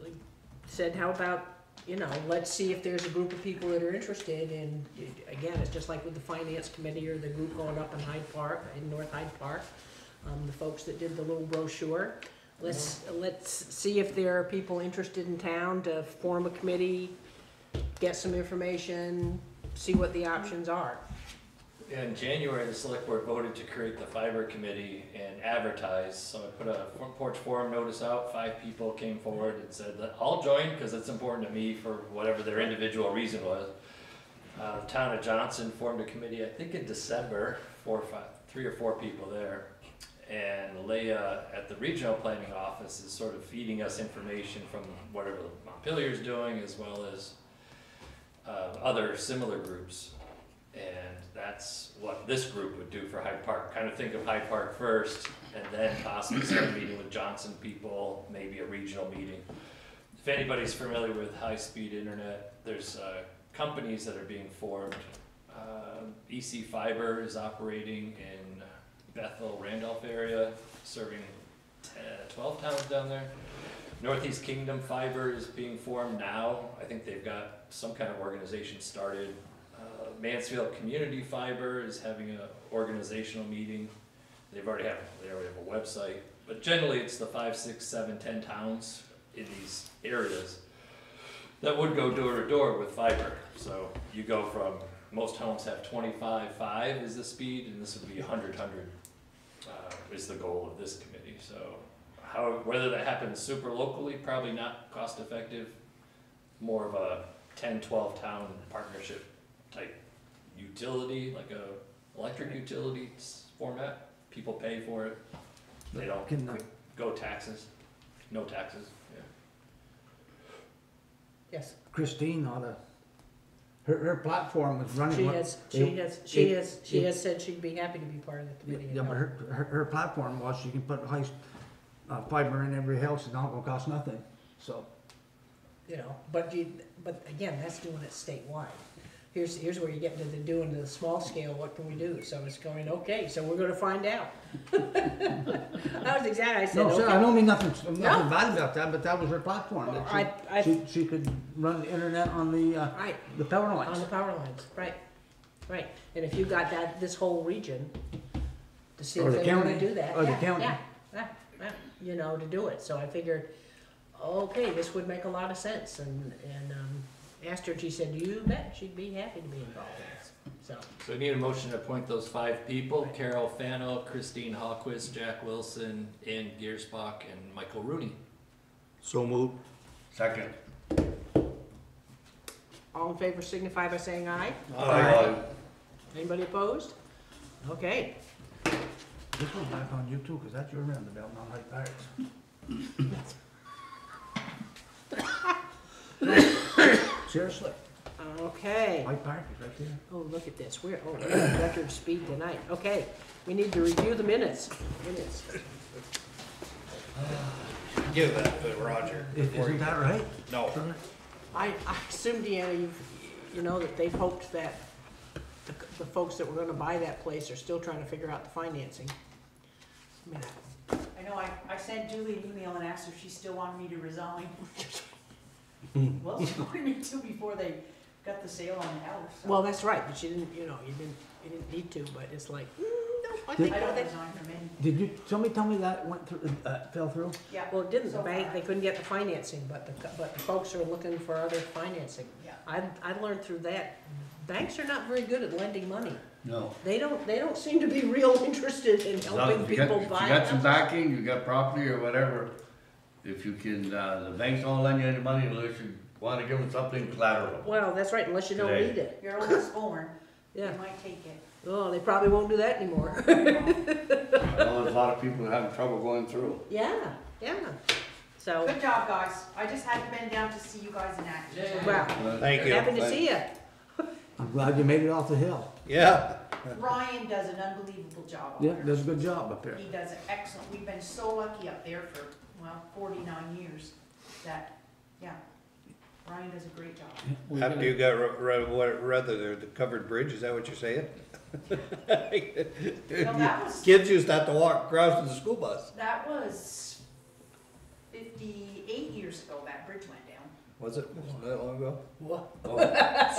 S1: we said, how about, you know, let's see if there's a group of people that are interested in, again, it's just like with the finance committee or the group going up in Hyde Park, in North Hyde Park, the folks that did the little brochure. Let's see if there are people interested in town to form a committee, get some information, see what the options are.
S2: In January, the select board voted to create the fiber committee and advertise. So I put a front porch forum notice out. 5 people came forward and said that I'll join because it's important to me for whatever their individual reason was. The town of Johnson formed a committee, I think in December, 3 or 4 people there. And Leah at the regional planning office is sort of feeding us information from whatever Montpelier's doing, as well as other similar groups. And that's what this group would do for Hyde Park. Kind of think of Hyde Park first, and then possibly start meeting with Johnson people, maybe a regional meeting. If anybody's familiar with high-speed internet, there's companies that are being formed. EC Fiber is operating in Bethel, Randolph area, serving 12 towns down there. Northeast Kingdom Fiber is being formed now. I think they've got some kind of organization started. Mansfield Community Fiber is having an organizational meeting. They already have a website, but generally it's the 5, 6, 7, 10 towns in these areas that would go door to door with fiber. So you go from, most homes have 25.5 is the speed, and this would be 100 is the goal of this committee. So whether that happens super locally, probably not cost effective, more of a 10, 12 town partnership type utility, like a electric utility format. People pay for it. They don't go taxes, no taxes. Yeah.
S1: Yes.
S4: Christine her platform was running.
S1: She has said she'd be happy to be part of the committee.
S4: Yeah, but her platform was she can put fiber in every house and it's not gonna cost nothing. So.
S1: You know, but again, that's doing it statewide. Here's where you get into doing the small scale, what can we do? So it's going, okay, so we're gonna find out. That was exactly, I said,
S4: no,
S1: okay.
S4: I don't mean nothing bad about that, but that was her platform.
S1: Well,
S4: she could run the internet on the power lines.
S1: On the power lines, right. And if you got this whole region, to see if they want to do that.
S4: Or the county.
S1: Yeah, you know, to do it. So I figured, okay, this would make a lot of sense. And asked her, she said, you bet, she'd be happy to be involved in this. So
S2: we need a motion to appoint those 5 people: Carol Fano, Christine Hallquist, Jack Wilson, Ann Giersbach, and Michael Rooney.
S12: So moved.
S3: Second.
S1: all in favor signify by saying aye.
S3: Aye.
S1: Anybody opposed? Okay.
S4: This one's back on you too, because that's your roundabout, not Hyde Park's. Seriously.
S1: Okay.
S4: Hyde Park is right there.
S1: Oh, look at this. We're record speed tonight. Okay. We need to review the minutes.
S12: Give that to Roger.
S4: Isn't that right?
S12: No.
S1: I assume, Deanna, you know that they've hoped that the folks that were going to buy that place are still trying to figure out the financing.
S10: I know, I sent Julie an email and asked her if she still wanted me to resign. Well, she wanted me to before they got the sale on the house. So.
S1: Well, that's right, but you didn't need to, but it's like, no, I
S10: don't resign from any.
S4: Did you, somebody tell me that went through, fell through?
S10: Yeah.
S1: Well, it didn't,
S10: So
S1: the bank, they couldn't get the financing, but the folks are looking for other financing.
S10: Yeah.
S1: I learned through that, banks are not very good at lending money.
S3: No.
S1: They don't seem to be real interested in helping people buy.
S3: If you got some backing, you got property or whatever, if you can, the banks don't lend you any money unless you want to give them something collateral.
S1: Well, that's right, unless you don't
S3: Today.
S1: need it.
S10: Your oldest born,
S1: Yeah.
S10: you might take it.
S1: Oh, they probably won't do that anymore.
S3: I know there's a lot of people that having trouble going through.
S1: Yeah. So,
S10: Good job, guys. I just hadn't been down to see you guys in action.
S1: wow,
S12: Thank you.
S1: happy to see you.
S4: I'm glad you made it off the hill.
S12: Yeah.
S10: Ryan does an unbelievable job up
S4: Yeah,
S10: there.
S4: does a good job up there.
S10: He does an excellent, we've been so lucky up there for, well, 49 years that, yeah, Ryan does a great job.
S12: After you got rather the covered bridge, is that what you're saying?
S10: that was-
S12: Kids used to have to walk across to the school bus.
S10: That was 58 years ago that bridge went down.
S12: Was it? Wasn't that long ago?
S1: What?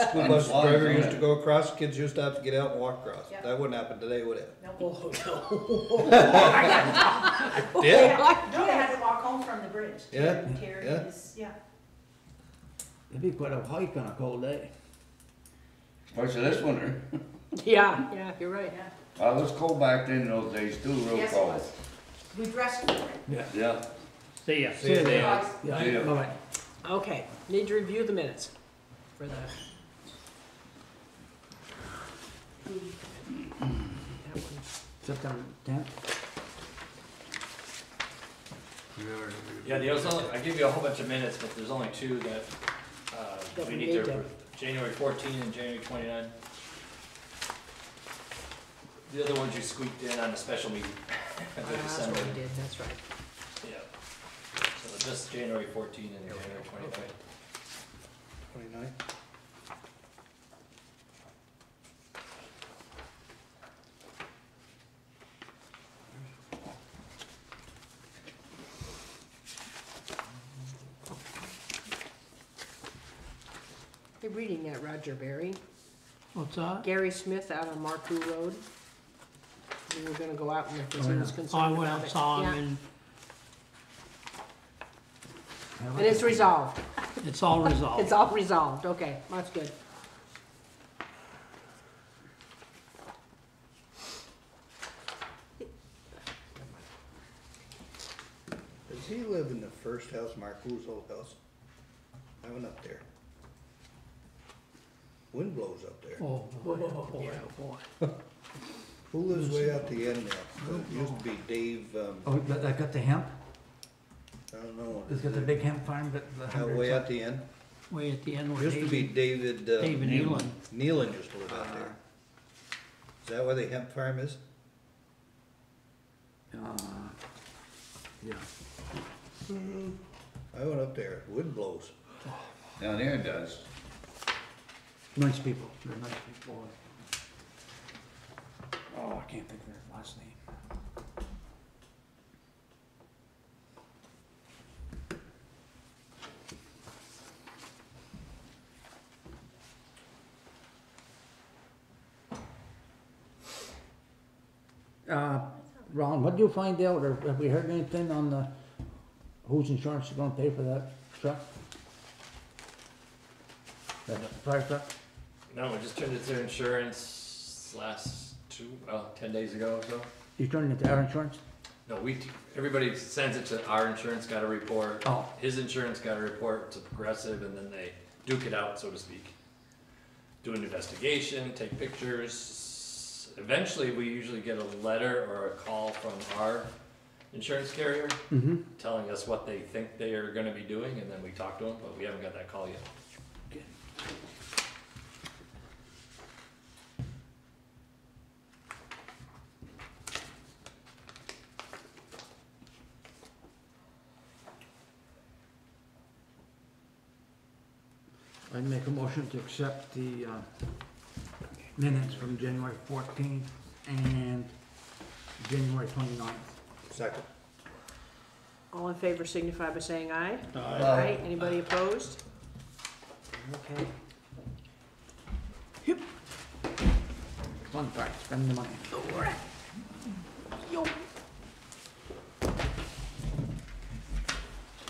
S12: School bus driver used to go across, kids used to have to get out and walk across.
S10: Yeah.
S12: That wouldn't happen today, would it?
S10: Nope.
S1: Oh, no.
S12: Yeah.
S10: No, they had to walk home from the bridge.
S12: Yeah,
S10: Terry
S12: yeah.
S10: is, yeah.
S4: It'd be quite a hike on a cold day.
S3: Especially this winter.
S1: Yeah, you're right.
S10: Yeah.
S3: It was cold back then in those days too, real
S10: Yes, it
S3: cold.
S10: was. We dressed for it.
S3: Yeah.
S13: See ya.
S12: See you there.
S4: Yeah,
S3: Yeah.
S4: bye-bye.
S1: Okay, need to review the minutes for the. That one.
S4: September 10th.
S2: Yeah, there's only, I give you a whole bunch of minutes, but there's only two that,
S1: That
S2: we
S1: we
S2: need
S1: need
S2: to,
S1: to-
S2: approve. January 14 and January 29. The other ones you squeaked in on a special meeting.
S1: That's what we did, that's right.
S2: Yeah. So just January 14 and January 29.
S12: 29?
S1: You're reading that, Roger Berry.
S13: What's that?
S1: Gary Smith out on Markoo Road. We were gonna go out and because he was
S13: I
S1: concerned
S13: went
S1: about
S13: out,
S1: it.
S13: saw
S1: Yeah.
S13: him,
S1: And it's resolved.
S13: and it's all resolved.
S1: It's all resolved, okay, that's good.
S12: Does he live in the first house, Marco's old house? I went up there. Wind blows up there.
S13: Oh, boy, oh, boy, oh, boy.
S12: Who lives way out the end now? It used to be Dave,
S4: Oh, that got the hemp?
S12: I don't know.
S4: It's got the big hemp farm, but the
S12: Out way at the end?
S13: Way at the end where
S12: Used to be
S13: David,
S12: David.
S13: David Nealon.
S12: Nealon used to live out there. Is that where the hemp farm is?
S4: Yeah.
S12: I went up there, wind blows.
S3: Down there it does.
S4: Nice people, they're nice people. Oh, I can't think of their last name. Ron, what did you find out, or have we heard anything on the, whose insurance is gonna pay for that truck? That fire truck?
S2: No, we just turned it to insurance last 10 days ago or so.
S4: You turned it to our insurance?
S2: No, everybody sends it to our insurance, got a report.
S4: Oh.
S2: His insurance got a report to Progressive, and then they duke it out, so to speak. Do an investigation, take pictures. Eventually, we usually get a letter or a call from our insurance carrier telling us what they think they are gonna be doing, and then we talk to them, but we haven't got that call yet.
S4: I'd make a motion to accept the minutes from January 14th and January 29th.
S12: Second.
S1: All in favor signify by saying aye.
S3: Aye.
S1: Anybody opposed? Okay.
S4: Fun part, spend the money.
S1: Yo.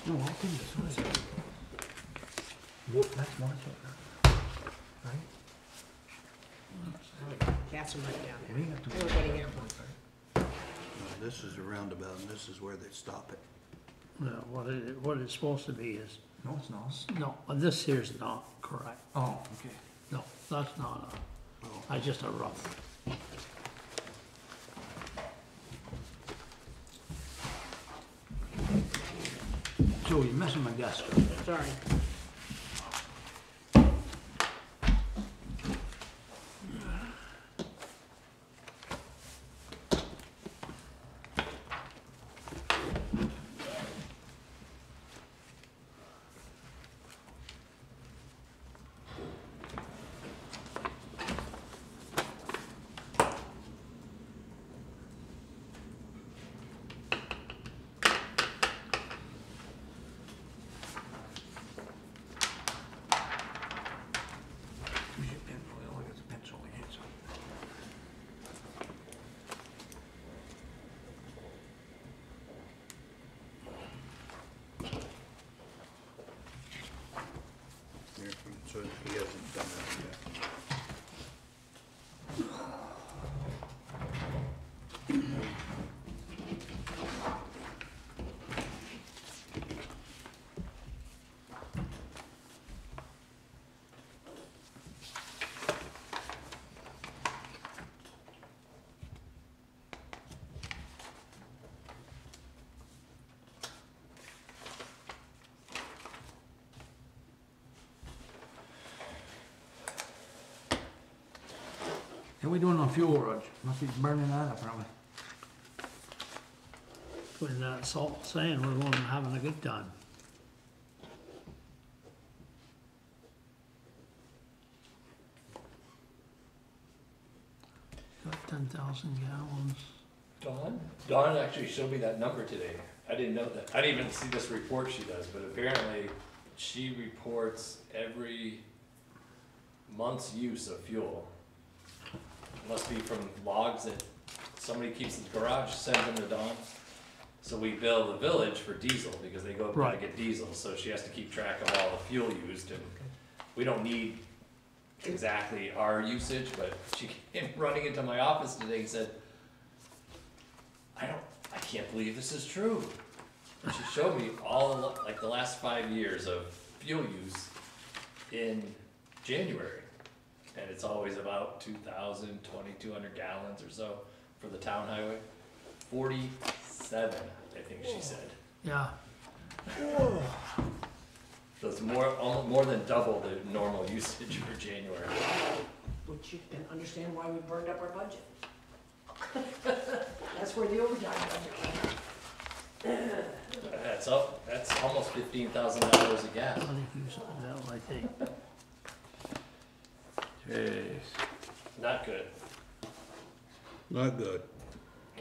S4: No, I think this one is. That's Marshall. Right?
S1: Cast them right down there.
S4: We have to-
S1: They were getting it.
S12: This is a roundabout, and this is where they stop it.
S13: No, what it's supposed to be is,
S4: No, it's not.
S13: no, this here's not correct.
S4: Oh, okay.
S13: No, that's not that's just a rough.
S4: So you're messing my desk up.
S1: Sorry.
S12: He hasn't done that yet.
S4: How we doing on fuel, Rog? Must be burning that up, probably.
S13: Putting that salt sand, we're going and having a good time. Got 10,000 gallons.
S2: Dawn actually showed me that number today. I didn't know that. I didn't even see this report she does, but apparently she reports every month's use of fuel. It must be from logs that somebody keeps in the garage, sends them to Dawn. So we bill the village for diesel because they go up
S13: Right.
S2: and get diesel, so she has to keep track of all the fuel used, and we don't need exactly our usage, but she came running into my office today and said, I can't believe this is true. And she showed me all, like the last 5 years of fuel use in January. And it's always about 2,000, 2,200 gallons or so for the town highway. 47, I think she said.
S13: Yeah.
S2: So it's more than double the normal usage for January.
S1: Which you can understand why we burned up our budget. That's where the overtime budget came.
S2: That's almost $15,000 a gas.
S13: I think you said that, I think.
S12: Jeez.
S2: Not good.
S12: Not good.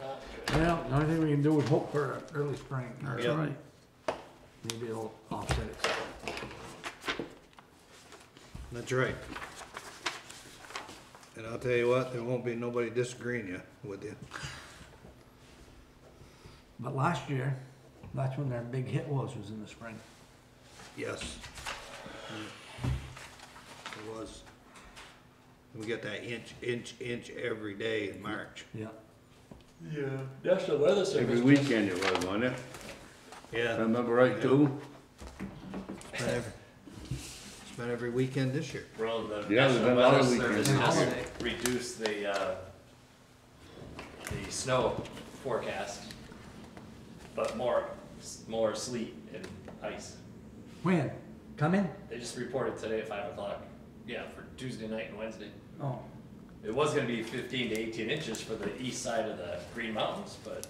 S2: Not good.
S4: Well, the only thing we can do is hope for early spring.
S13: That's
S12: Yep.
S13: right.
S4: Maybe it'll offset itself.
S12: That's right. And I'll tell you what, there won't be nobody disagreeing with you.
S4: But last year, that's when their big hit was in the spring.
S12: Yes. It was. We get that inch every day in March.
S4: Yeah.
S2: Yeah. National Weather Service.
S3: Every weekend it was, wasn't it? If I
S12: Yeah.
S3: remember right too.
S12: It's been every weekend this year.
S2: Well, the
S3: Yeah, there's
S2: National
S3: been a lot
S2: Weather
S3: of
S2: Service
S3: weekends.
S2: just reduced the snow forecast, but more sleet and ice.
S4: When? Come in?
S2: They just reported today at 5 o'clock. Yeah, for Tuesday night and Wednesday.
S4: Oh.
S2: It was gonna be 15 to 18 inches for the east side of the Green Mountains, but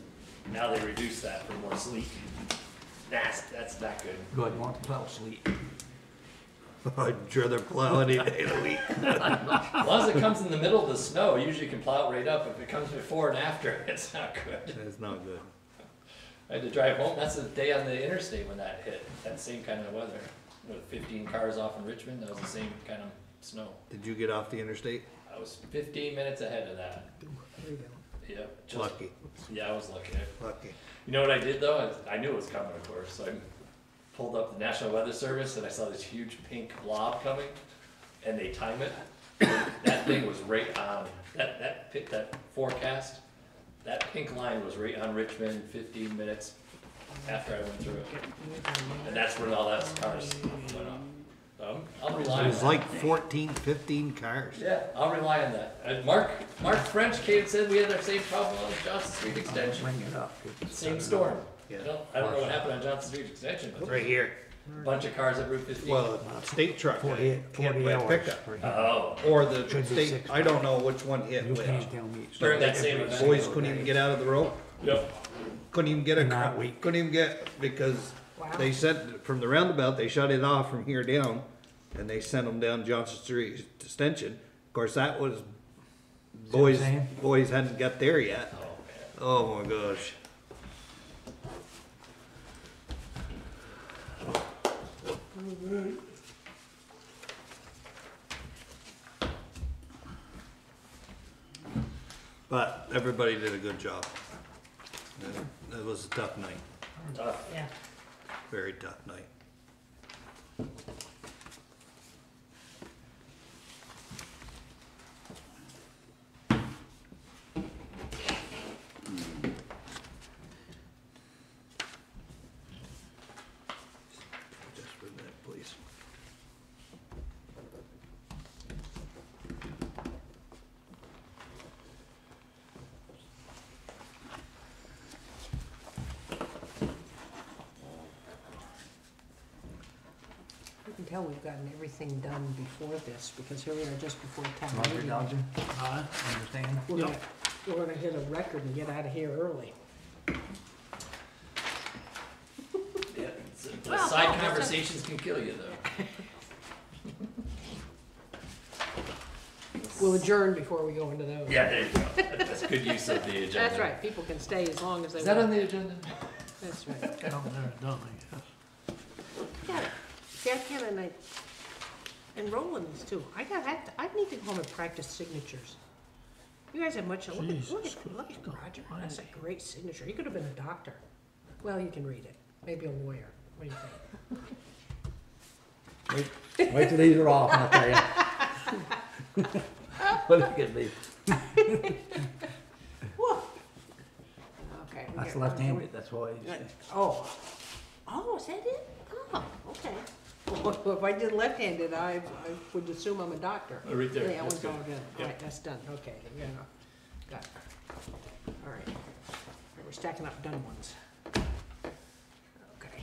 S2: now they reduced that for more sleet. That's not good.
S4: Good, want to plow sleet.
S12: I'd rather plow any day of the week.
S2: As long as it comes in the middle of the snow, usually you can plow it right up. If it comes before and after, it's not good.
S12: That's not good.
S2: I had to drive home. That's the day on the interstate when that hit. That same kind of weather. With 15 cars off in Richmond, that was the same kind of snow.
S12: Did you get off the interstate?
S2: I was 15 minutes ahead of that. Yep. just-
S12: Lucky,
S2: Yeah, I was lucky.
S12: lucky.
S2: You know what I did though? I knew it was coming, of course. So I pulled up the National Weather Service and I saw this huge pink blob coming, and they time it. That thing was right on that forecast. That pink line was right on Richmond, 15 minutes after I went through it, and that's when all that cars went up. I'll rely
S12: It
S2: on
S12: was
S2: that.
S12: like 14, 15 cars.
S2: Yeah, I'll rely on that. Mark French came and said we had our same problem on Johnson Street Extension.
S4: Bring it up.
S2: Same storm.
S12: Yeah.
S2: I don't know what happened on Johnson Street Extension, but
S12: Right here.
S2: a bunch of cars at Route 15.
S12: Well, a state truck hit
S4: 40
S12: by a
S4: hours.
S12: pickup.
S2: Oh,
S12: Or the
S4: Should be
S12: state,
S4: 6.
S12: I don't know which one hit
S4: You can't
S12: which.
S4: tell me.
S2: during that same event.
S12: Boys couldn't even get out of the road.
S2: Yep.
S12: Couldn't even get a
S4: Not
S12: car,
S4: weak.
S12: couldn't even get, because
S1: Wow.
S12: they said from the roundabout, they shut it off from here down, and they sent them down Johnson Street Extension. Of course, that was, boys hadn't got there yet.
S2: Oh, man.
S12: Oh my gosh. But everybody did a good job. That was a tough night,
S2: Tough.
S12: very tough night.
S1: tell we've gotten everything done before this, because here we are just before town
S4: Roger,
S1: meeting.
S4: Dodger. Understand?
S1: We're gonna hit a record and get out of here early.
S2: Yeah, the
S1: Well,
S2: side
S1: that's
S2: conversations can kill you though.
S1: We'll adjourn before we go into those.
S2: Yeah, there you go. That's good use of the agenda.
S1: That's right, people can stay as long as they
S2: Is
S1: want.
S2: that on the agenda?
S1: That's right.
S13: Oh, they're done, I guess.
S1: Yeah, see, I can't, and Roland's too. I need to go home and practice signatures. You guys have much, look at
S13: Jesus
S1: Roger, that's a great signature. He could have been a doctor. Well, you can read it, maybe a lawyer. What do you think?
S4: Wait till these are off, and I'll tell you. Look at me.
S1: Whoa. Okay. we
S4: That's
S1: get-
S4: left-handed, that's why.
S1: Oh, is that it? Oh, okay. Well, if I did left-handed, I would assume I'm a doctor.
S2: Oh, right there.
S1: Yeah,
S2: That's
S1: one's all
S2: good.
S1: good.
S2: Yeah.
S1: All right, that's done, okay, yeah, got it. All right. All right, we're stacking up done ones. Okay.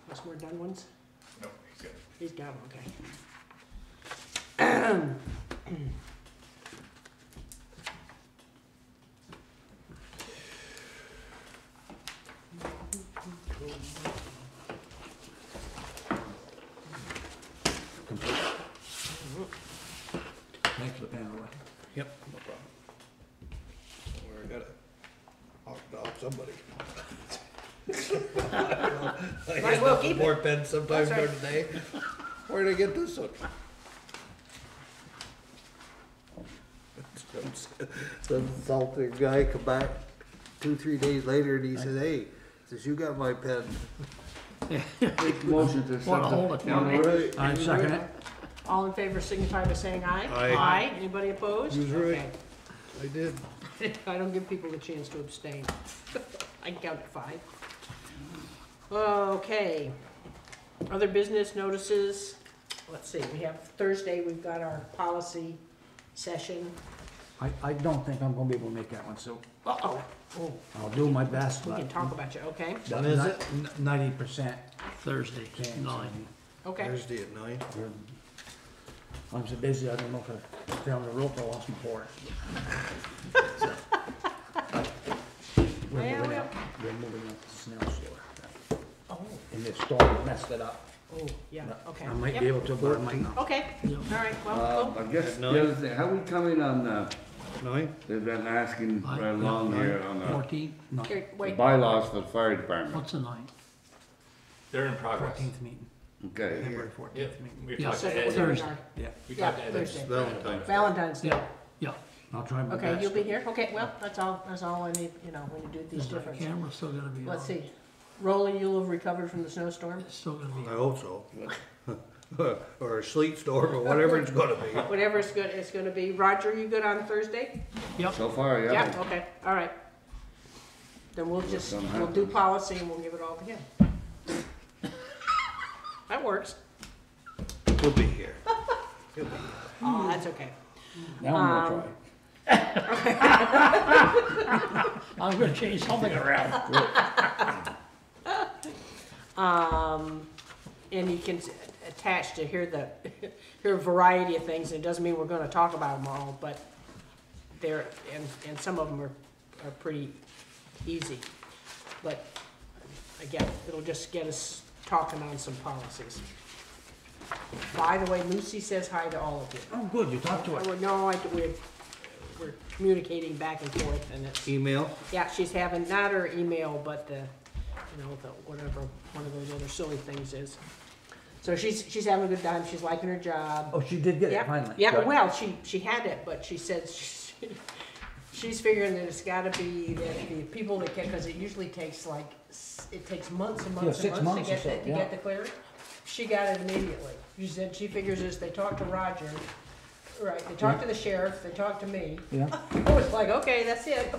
S1: What's more done ones?
S2: No, he's good.
S1: He's got them, okay.
S4: Thanks for the panel.
S13: Yep.
S12: No problem. We're gonna off somebody. I
S1: Might as well keep it.
S12: more pens sometimes
S1: That's
S12: during the day. Where'd I get this one? Some salty guy come back 2-3 days later and he said, hey, says, you got my pen.
S3: Make motion to
S13: Wanna
S3: accept
S13: hold
S3: the
S13: it for
S3: town
S13: me?
S3: order.
S4: I second it.
S1: All in favor signify by saying aye.
S12: Aye.
S1: Anybody opposed?
S12: He was right.
S1: Okay.
S12: I did.
S1: I don't give people a chance to abstain. I can count to 5. Okay. Other business notices. Let's see, we have Thursday, we've got our policy session.
S4: I don't think I'm gonna be able to make that one, so
S1: Uh-oh. Oh,
S4: I'll do my best,
S1: we
S4: but.
S1: can talk about you, okay?
S12: When is it?
S4: 90%.
S13: Thursday,
S4: chance.
S13: 9.
S1: Okay.
S12: Thursday at 9.
S4: I'm so busy, I don't know if I found the rope, I lost my horse. We're moving up the snow store.
S1: Oh,
S4: And this storm messed it up.
S1: oh, yeah, okay.
S4: I might
S1: Yep.
S4: be able to, but I might not.
S1: Okay, all right, well,
S3: I guess
S12: At
S3: the
S12: nine?
S3: other thing, how we coming on,
S12: 9?
S3: they've been asking right along here on the
S13: 14th,
S4: No,
S1: here,
S3: the
S1: wait,
S3: bylaws for the fire department.
S13: what's the 9th?
S2: They're in progress.
S4: 14th meeting,
S3: Okay,
S4: February
S2: Yeah,
S4: 14th meeting.
S2: we
S13: Yeah,
S2: talked
S1: so
S2: to
S1: that was
S2: Ed.
S1: Thursday.
S4: Yeah,
S2: We
S1: Yeah,
S2: talked to Ed.
S1: Thursday.
S12: Valentine's.
S1: Valentine's Day.
S13: Yeah, yeah.
S4: I'll try my best.
S1: Okay, you'll be here? Okay, well, that's all I need, when you do these
S13: Is that
S1: different.
S13: camera still gonna be on?
S1: Let's see. Roland, you'll have recovered from the snowstorm?
S13: It's still gonna be
S12: I
S13: on.
S12: hope so. Or a sleet storm or whatever it's gonna be.
S1: Whatever it's gonna be. Roger, you good on Thursday?
S13: Yep,
S3: so far,
S1: Yeah,
S3: yeah.
S1: okay, all right. Then we'll do
S3: Something
S1: policy and we'll give it all to him. That works.
S12: We'll be here.
S1: Oh, that's okay.
S4: Now I'm gonna try.
S13: I'm gonna change something around.
S1: And you can attach to hear a variety of things. It doesn't mean we're gonna talk about them all, but they're, and some of them are pretty easy. But again, it'll just get us talking on some policies. By the way, Lucy says hi to all of you.
S4: Oh, good, you talked to her.
S1: No, we're communicating back and forth, and it's,
S12: Email?
S1: yeah, she's having, not her email, but the whatever, one of those other silly things is. So she's having a good time, she's liking her job.
S4: Oh, she did get it
S1: Yeah,
S4: finally.
S1: yeah,
S4: Good.
S1: well, she had it, but she said she's figuring that it's gotta be that the people that get, because it usually takes it takes months and months
S4: Yeah,
S1: and
S4: 6
S1: months to
S4: months or
S1: get
S4: so,
S1: to
S4: yeah.
S1: get the clearance. She got it immediately. She said she figures as they talk to Roger, right, they talk to the sheriff, they talk to me.
S4: Yeah.
S1: I was like, okay, that's it.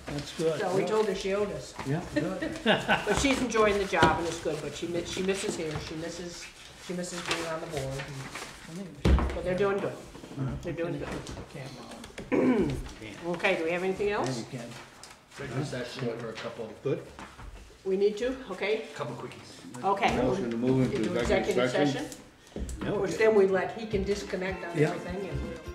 S13: That's good.
S1: So we told her she owed us.
S4: Yeah, good.
S1: But she's enjoying the job and it's good, but she misses here, she misses being on the board. But they're doing good. They're doing good. Okay, do we have anything
S4: Yeah,
S1: else?
S4: you can.
S2: Regular session for a couple.
S12: Good.
S1: We need to, okay?
S2: Couple quickies.
S1: Okay.
S3: Motion to move into executive session?
S1: Of course, then he can disconnect on
S4: Yeah.
S1: everything and we'll.